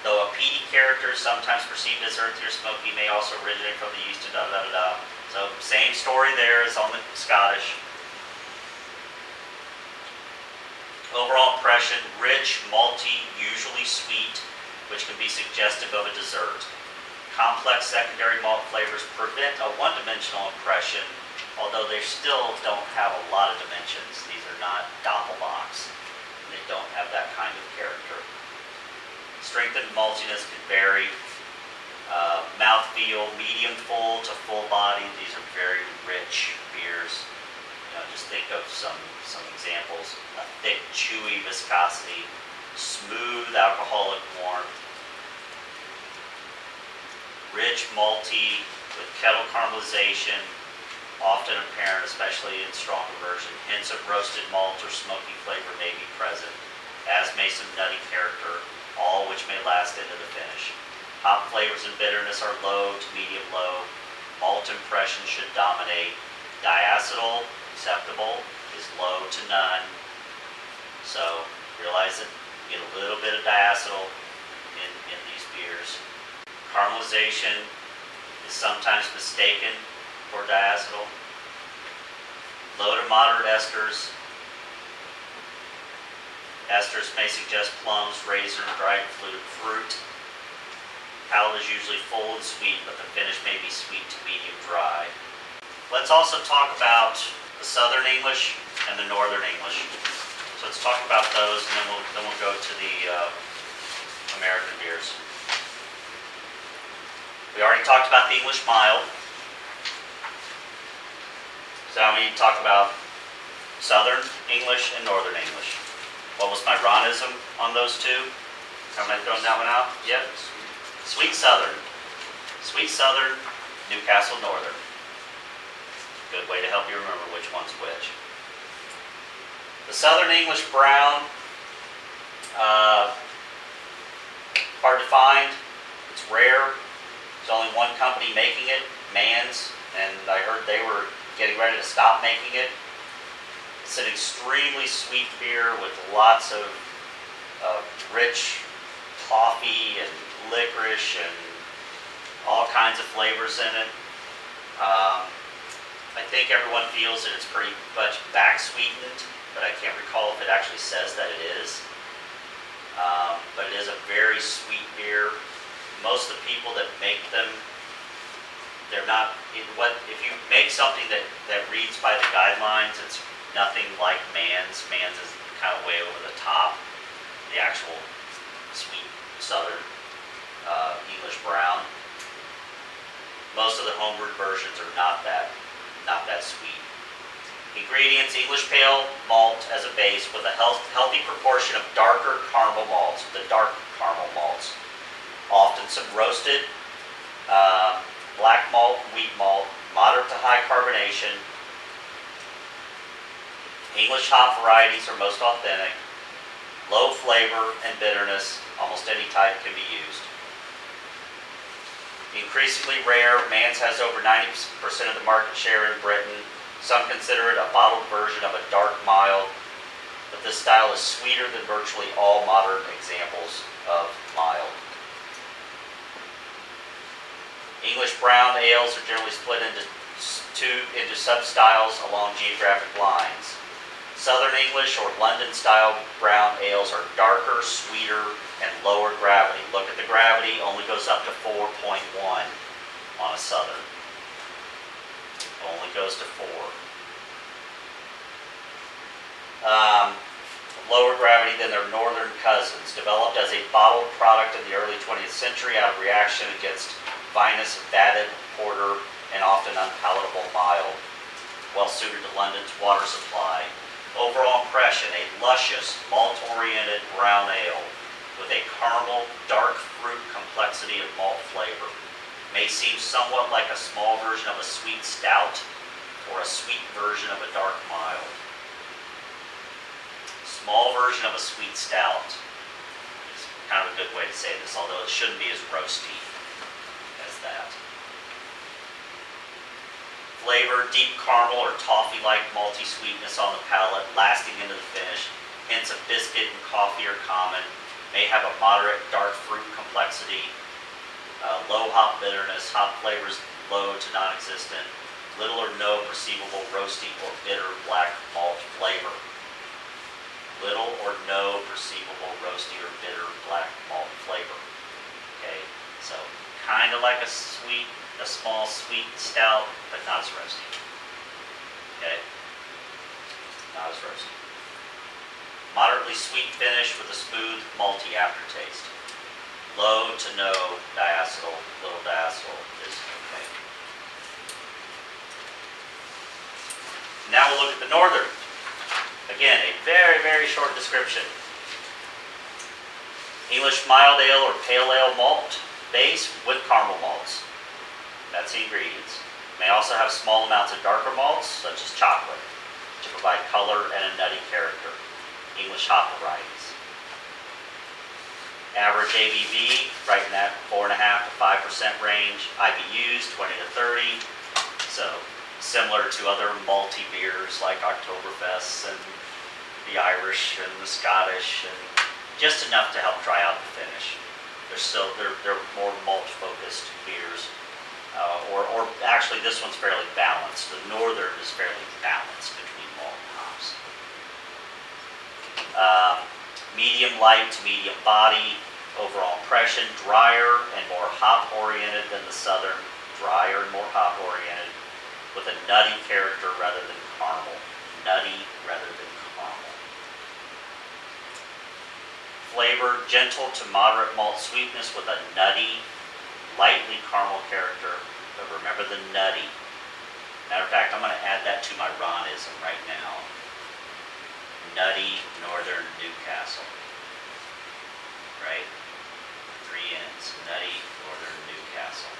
though a peaty character, sometimes perceived as earthy or smoky, may also originate from the yeast and da-da-da-da. So same story there as on the Scottish. Overall impression, rich, malty, usually sweet, which can be suggestive of a dessert. Complex secondary malt flavors prevent a one-dimensional impression, although they still don't have a lot of dimensions. These are not Doppelbocks. They don't have that kind of character. Strength and maltiness can vary. Mouthfeel, medium full to full body. These are very rich beers. Just think of some examples. A thick, chewy viscosity, smooth alcoholic warmth, rich malty with kettle caramelization, often apparent, especially in stronger version. Hints of roasted malt or smoky flavor may be present, as may some nutty character, all which may last into the finish. Hop flavors and bitterness are low to medium low. Malt impression should dominate. Diacetyl, acceptable, is low to none. So realize that you get a little bit of diacetyl in these beers. Caramelization is sometimes mistaken for diacetyl. Low to moderate esters. Esters may suggest plums, raisin, dried fruit. Palate is usually full and sweet, but the finish may be sweet to medium dry. Let's also talk about the Southern English and the Northern English. So let's talk about those, and then we'll go to the American beers. We already talked about the English mild. So we need to talk about Southern English and Northern English. What was my Ronism on those two? Am I throwing that one out? Yep. Sweet Southern. Sweet Southern, Newcastle Northern. Good way to help you remember which one's which. The Southern English Brown, hard to find. It's rare. There's only one company making it, Mann's, and I heard they were getting ready to stop making it. It's an extremely sweet beer with lots of rich coffee and licorice and all kinds of flavors in it. I think everyone feels that it's pretty much back sweetened, but I can't recall if it actually says that it is. But it is a very sweet beer. Most of the people that make them, they're not, if you make something that reads by the guidelines, it's nothing like Mann's. Mann's is kind of way over the top. The actual sweet Southern English Brown. Most of the homebrewed versions are not that sweet. Ingredients: English pale malt as a base with a healthy proportion of darker caramel malts, the dark caramel malts. Often some roasted black malt, wheat malt, moderate to high carbonation. English hop varieties are most authentic. Low flavor and bitterness, almost any type can be used. Increasingly rare, Mann's has over 90% of the market share in Britain. Some consider it a bottled version of a dark mild, but this style is sweeter than virtually all modern examples of mild. English brown ales are generally split into sub-styles along geographic lines. Southern English or London-style brown ales are darker, sweeter, and lower gravity. Look at the gravity, only goes up to 4.1 on a Southern. Only goes to 4. Lower gravity than their northern cousins. Developed as a bottled product in the early 20th century out of reaction against vinous, vatted porter, and often unpalatable mild. Well suited to London's water supply. Overall impression: a luscious, malt-oriented brown ale with a caramel, dark fruit complexity of malt flavor. May seem somewhat like a small version of a sweet stout or a sweet version of a dark mild. Small version of a sweet stout is kind of a good way to say this, although it shouldn't be as roasty as that. Flavor, deep caramel or toffee-like malty sweetness on the palate, lasting into the finish. Hints of biscuit and coffee are common. May have a moderate dark fruit complexity. Low hop bitterness, hop flavors low to non-existent. Little or no perceivable roasty or bitter black malt flavor. Little or no perceivable roasty or bitter black malt flavor. Okay, so kind of like a small sweet stout, but not as roasty. Okay, not as roasty. Moderately sweet finish with a smooth malty aftertaste. Low to no diacetyl, little diacetyl is okay. Now we'll look at the Northern. Again, a very, very short description. English mild ale or pale ale malt base with caramel malts. That's the ingredients. May also have small amounts of darker malts, such as chocolate, to provide color and a nutty character. English hop varieties. Average ABV, right in that 4.5 to 5% range. IBUs, 20 to 30. So similar to other malty beers like Oktoberfests and the Irish and the Scottish, and just enough to help dry out the finish. They're more malt-focused beers, or actually this one's fairly balanced. The Northern is fairly balanced between malt and hops. Medium light to medium body, overall impression, drier and more hop-oriented than the Southern, drier and more hop-oriented, with a nutty character rather than caramel. Nutty rather than caramel. Flavor, gentle to moderate malt sweetness with a nutty, lightly caramel character, but remember the nutty. Matter of fact, I'm going to add that to my Ronism right now. Nutty Northern Newcastle. Right? 3 N's. Nutty Northern Newcastle.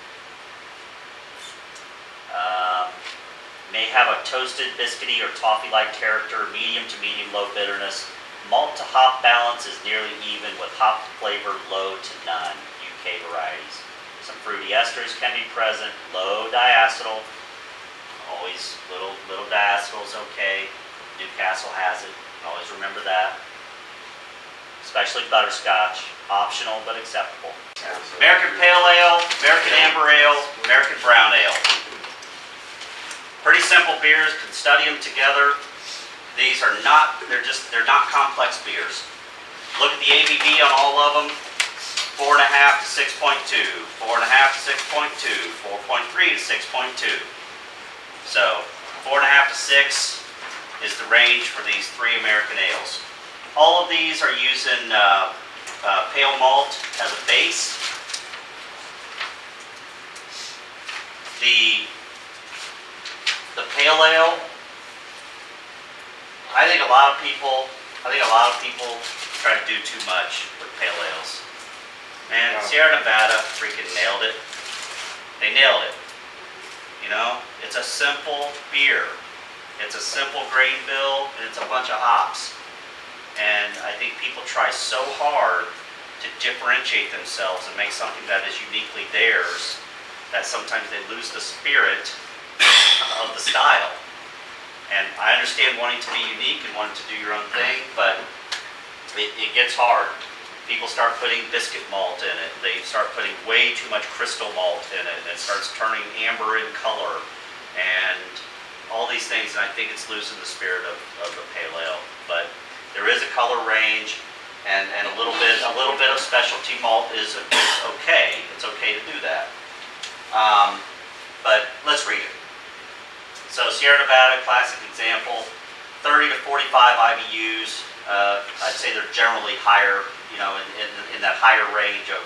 May have a toasted, biscuity, or toffee-like character, medium to medium low bitterness. Malt to hop balance is nearly even with hop flavor low to none, UK varieties. Some fruity esters can be present, low diacetyl. Always little diacetyl is okay. Newcastle has it. Always remember that. Especially butterscotch, optional but acceptable. American Pale Ale, American Amber Ale, American Brown Ale. Pretty simple beers, can study them together. These are not, they're not complex beers. Look at the ABV on all of them. 4.5 to 6.2, 4.5 to 6.2, 4.3 to 6.2. So 4.5 to 6 is the range for these 3 American ales. All of these are using pale malt as a base. The pale ale, I think a lot of people try to do too much with pale ales. Man, Sierra Nevada freaking nailed it. They nailed it. You know, it's a simple beer. It's a simple grain bill, and it's a bunch of hops. And I think people try so hard to differentiate themselves and make something that is uniquely theirs that sometimes they lose the spirit of the style. And I understand wanting to be unique and wanting to do your own thing, but it gets hard. People start putting biscuit malt in it. They start putting way too much crystal malt in it, and it starts turning amber in color and all these things, and I think it's losing the spirit of the pale ale. But there is a color range, and a little bit of specialty malt is okay. It's okay to do that. But let's read it. So Sierra Nevada, classic example, 30 to 45 IBUs. I'd say they're generally higher, you know, in that higher range of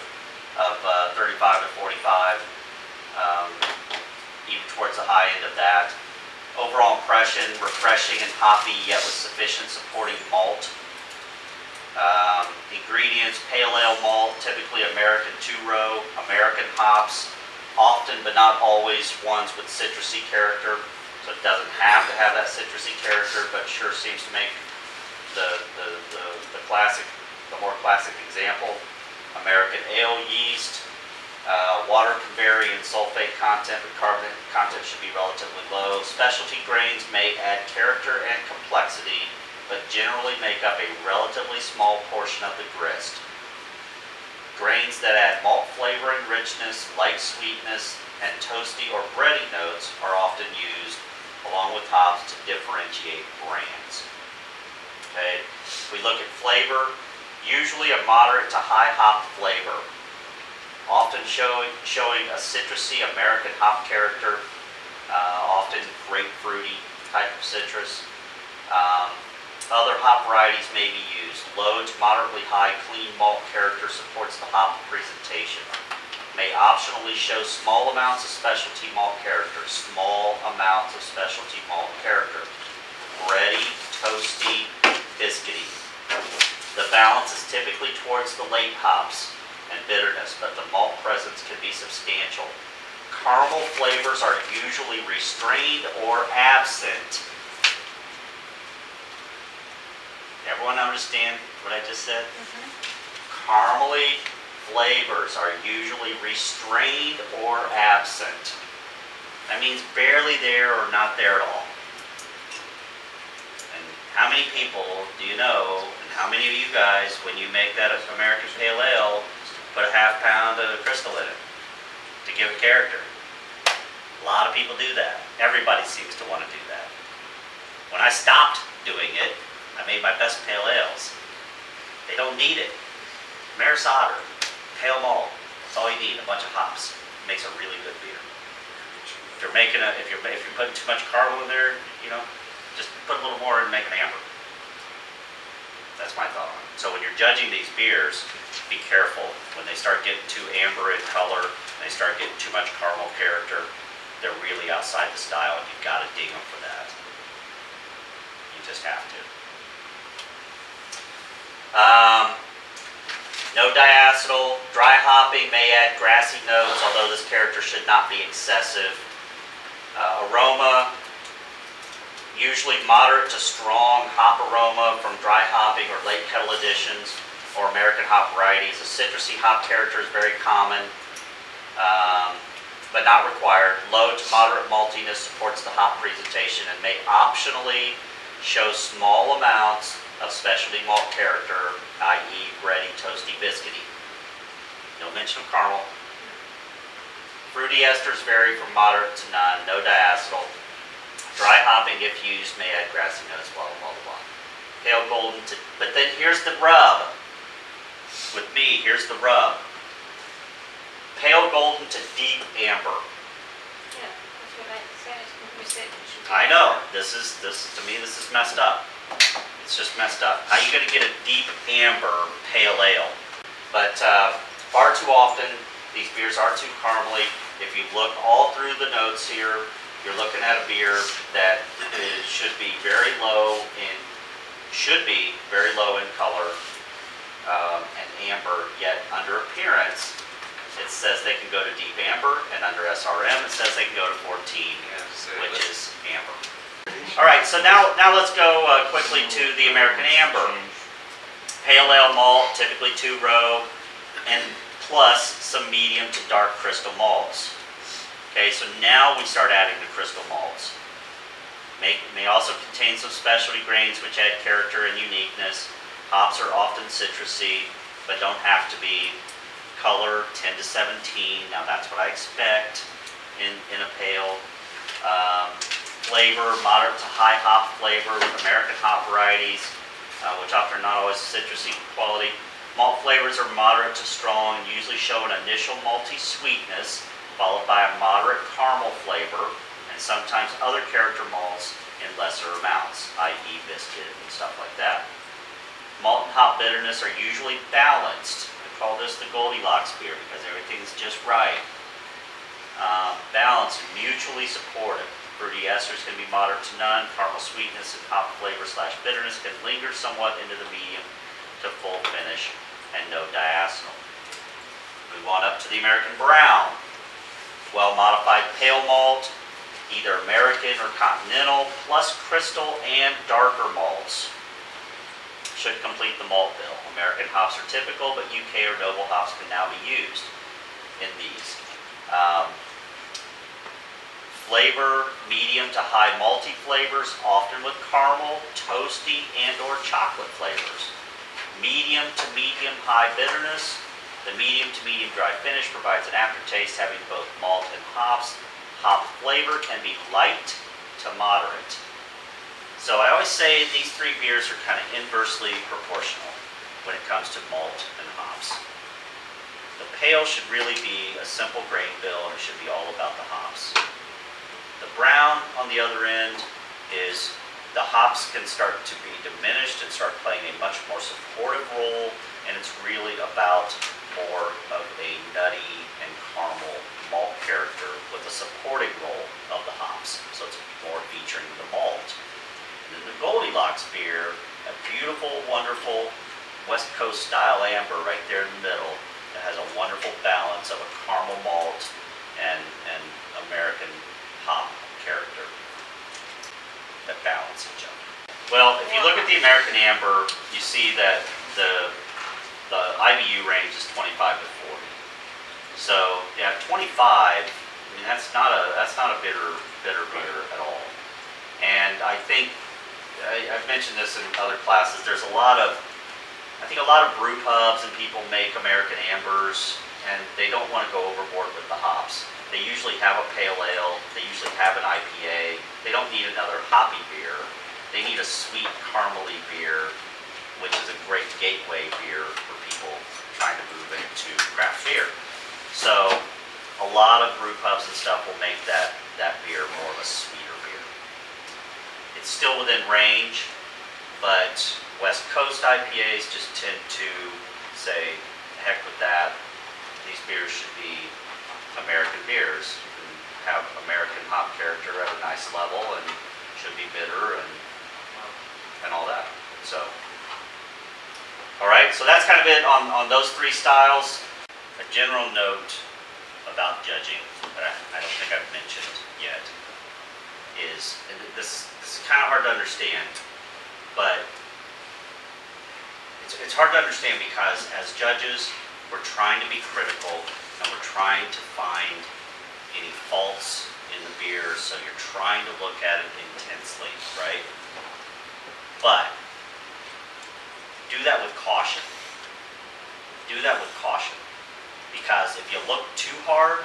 35 to 45, even towards the high end of that. Overall impression, refreshing and hoppy, yet with sufficient supporting malt. Ingredients, pale ale malt, typically American 2-row, American hops, often but not always ones with citrusy character. So it doesn't have to have that citrusy character, but sure seems to make the classic, the more classic example. American ale yeast. Water can vary in sulfate content, but carbonate content should be relatively low. Specialty grains may add character and complexity, but generally make up a relatively small portion of the grist. Grains that add malt flavor and richness, light sweetness, and toasty or bready notes are often used along with hops to differentiate brands. Okay, if we look at flavor, usually a moderate to high hop flavor, often showing a citrusy American hop character, often grapefruity type of citrus. Other hop varieties may be used. Low to moderately high clean malt character supports the hop presentation. May optionally show small amounts of specialty malt character. Small amounts of specialty malt character. Bready, toasty, biscuity. The balance is typically towards the late hops and bitterness, but the malt presence can be substantial. Caramel flavors are usually restrained or absent. Everyone understand what I just said? Caramely flavors are usually restrained or absent. That means barely there or not there at all. And how many people do you know, and how many of you guys, when you make that American Pale Ale, put a half pound of crystal in it to give it character? A lot of people do that. Everybody seems to want to do that. When I stopped doing it, I made my best pale ales. They don't need it. Maris Otter, pale malt, that's all you need, a bunch of hops. It makes a really good beer. If you're putting too much caramel in there, just put a little more and make an amber. That's my thought on it. So when you're judging these beers, be careful. When they start getting too amber in color, and they start getting too much caramel character, they're really outside the style, and you've got to ding them for that. You just have to. No diacetyl. Dry hopping may add grassy notes, although this character should not be excessive. Aroma, usually moderate to strong hop aroma from dry hopping or late kettle additions or American hop varieties. A citrusy hop character is very common, but not required. Low to moderate maltiness supports the hop presentation and may optionally show small amounts of specialty malt character, i.e. bready, toasty, biscuity. No mention of caramel. Fruity esters vary from moderate to none, no diacetyl. Dry hopping, if used, may add grassy notes, blah, blah, blah, blah. Pale golden to, but then here's the rub. With me, here's the rub. Pale golden to deep amber. Yeah, that's what I said. We said it should be. I know, this is to me, this is messed up. It's just messed up. How are you going to get a deep amber pale ale? But far too often, these beers are too caramely. If you look all through the notes here, you're looking at a beer that should be very low in color and amber, yet under appearance, it says they can go to deep amber, and under SRM, it says they can go to 14, which is amber. All right, so now let's go quickly to the American Amber. Pale ale malt, typically 2-row, and plus some medium to dark crystal malts. Okay, so now we start adding the crystal malts. May also contain some specialty grains which add character and uniqueness. Hops are often citrusy, but don't have to be. Color 10 to 17. Now that's what I expect in a pale. Flavor, moderate to high hop flavor with American hop varieties, which often are not always citrusy quality. Malt flavors are moderate to strong and usually show an initial malty sweetness, followed by a moderate caramel flavor, and sometimes other character malts in lesser amounts, i.e. biscuit and stuff like that. Malt and hop bitterness are usually balanced. We call this the Goldilocks beer because everything's just right. Balanced, mutually supportive. Fruity esters can be moderate to none. Caramel sweetness and hop flavor/bitterness can linger somewhat into the medium to full finish, and no diacetyl. Move on up to the American Brown. well-modified pale malt, either American or Continental, plus crystal and darker malts. Should complete the malt bill. American hops are typical, but UK or noble hops can now be used in these. Flavor, medium to high malty flavors, often with caramel, toasty, and or chocolate flavors. Medium to medium high bitterness. The medium to medium dry finish provides an aftertaste having both malt and hops. Hop flavor can be light to moderate. So I always say these three beers are kind of inversely proportional when it comes to malt and hops. The pale should really be a simple grain bill, and it should be all about the hops. The brown, on the other end, is the hops can start to be diminished and start playing a much more supportive role, and it's really about more of a nutty and caramel malt character with a supporting role of the hops. So it's more featuring the malt. And then the Goldilocks beer, a beautiful, wonderful West Coast style amber right there in the middle. It has a wonderful balance of a caramel malt and American hop character that balance each other. Well, if you look at the American amber, you see that the IBU range is 25 to 40. So yeah, 25. I mean, that's not a bitter beer at all. And I think I've mentioned this in other classes. There's I think a lot of brew pubs and people make American ambers, and they don't want to go overboard with the hops. They usually have a pale ale. They usually have an IPA. They don't need another hoppy beer. They need a sweet caramely beer, which is a great gateway beer for people trying to move into craft beer. So a lot of brew pubs and stuff will make that beer more of a sweeter beer. It's still within range, but West Coast IPAs just tend to say, heck with that. These beers should be American beers and have American hop character at a nice level and should be bitter and all that. So, all right, so that's kind of it on those three styles. A general note about judging that I don't think I've mentioned yet is, and this is kind of hard to understand, but it's hard to understand because as judges, we're trying to be critical and we're trying to find any faults in the beer, so you're trying to look at it intensely, right? But do that with caution. Do that with caution. Because if you look too hard,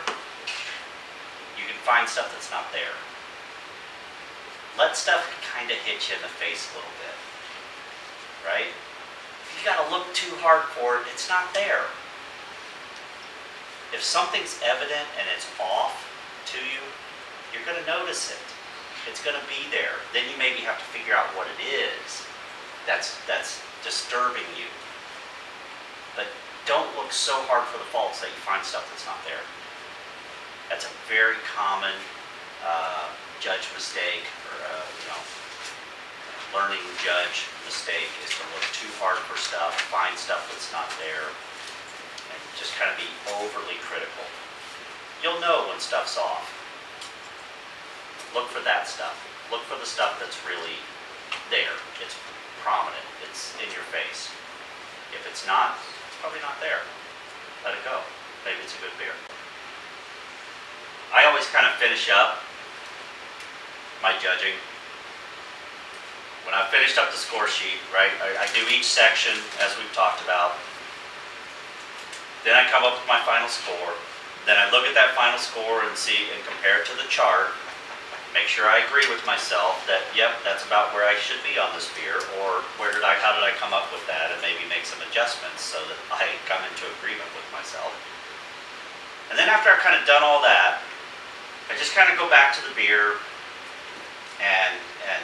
you can find stuff that's not there. Let stuff kind of hit you in the face a little bit, right? If you gotta look too hard for it, it's not there. If something's evident and it's off to you, you're gonna notice it. It's gonna be there. Then you maybe have to figure out what it is that's disturbing you. But don't look so hard for the faults that you find stuff that's not there. That's a very common judge mistake, or learning judge mistake, is to look too hard for stuff, find stuff that's not there, and just kind of be overly critical. You'll know when stuff's off. Look for that stuff. Look for the stuff that's really there. It's prominent. It's in your face. If it's not, it's probably not there. Let it go. Maybe it's a good beer. I always kind of finish up my judging. When I've finished up the score sheet, right, I do each section as we've talked about. Then I come up with my final score. Then I look at that final score and see and compare it to the chart. Make sure I agree with myself that, yep, that's about where I should be on this beer, or how did I come up with that, and maybe make some adjustments so that I come into agreement with myself. And then after I've kind of done all that, I just kind of go back to the beer and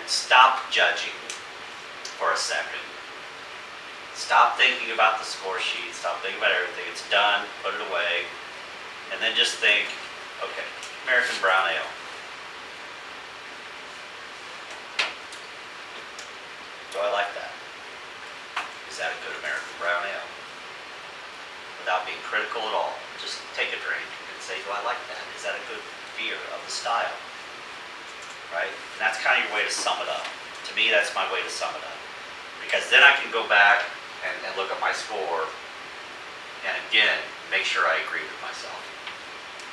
stop judging for a second. Stop thinking about the score sheet, stop thinking about everything. It's done, put it away, and then just think, okay, American Brown Ale. Do I like that? Is that a good American Brown Ale? Without being critical at all, just take a drink and say, do I like that? Is that a good beer of the style? Right? And that's kind of your way to sum it up. To me, that's my way to sum it up. Because then I can go back and look at my score and again, make sure I agree with myself.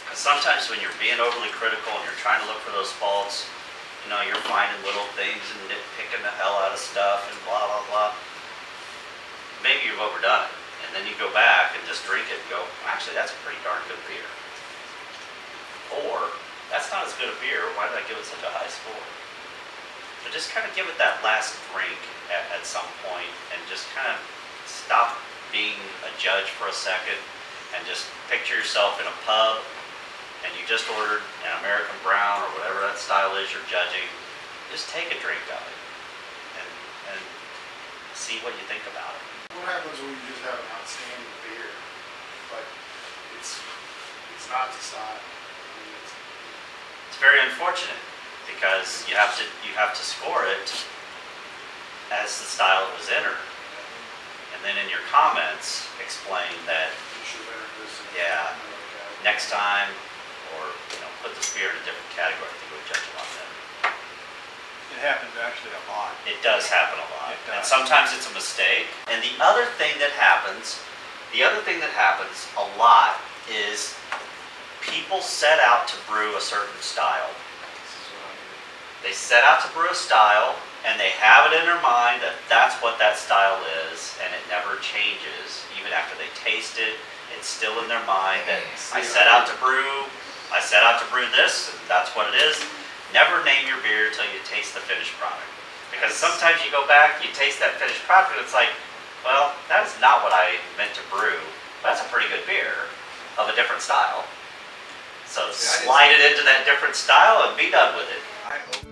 Because sometimes when you're being overly critical and you're trying to look for those faults, you know, you're finding little things and nitpicking the hell out of stuff and blah, blah, blah. Maybe you've overdone it. And then you go back and just drink it and go, actually, that's a pretty darn good beer. Or, that's not as good a beer, why did I give it such a high score? So just kind of give it that last drink at some point and just kind of stop being a judge for a second and just picture yourself in a pub and you just ordered an American brown or whatever that style is you're judging. Just take a drink of it and see what you think about it. What happens when you just have an outstanding beer, but it's not the style? I mean, It's very unfortunate because you have to score it as the style it was entered. And then in your comments, explain that you should have entered this. Yeah. Okay. next time, or, you know, put this beer in a different category, I think we would judge a lot better. It happens actually a lot. It does happen a lot. It does. And sometimes it's a mistake. And the other thing that happens a lot is people set out to brew a certain style. This is what I do. They set out to brew a style, and they have it in their mind that that's what that style is, and it never changes. Even after they taste it, it's still in their mind that I set out to brew this, and that's what it is. Never name your beer until you taste the finished product. Because sometimes you go back, you taste that finished product, and it's like, well, that is not what I meant to brew. That's a pretty good beer of a different style. So slide it into that different style and be done with it. I hope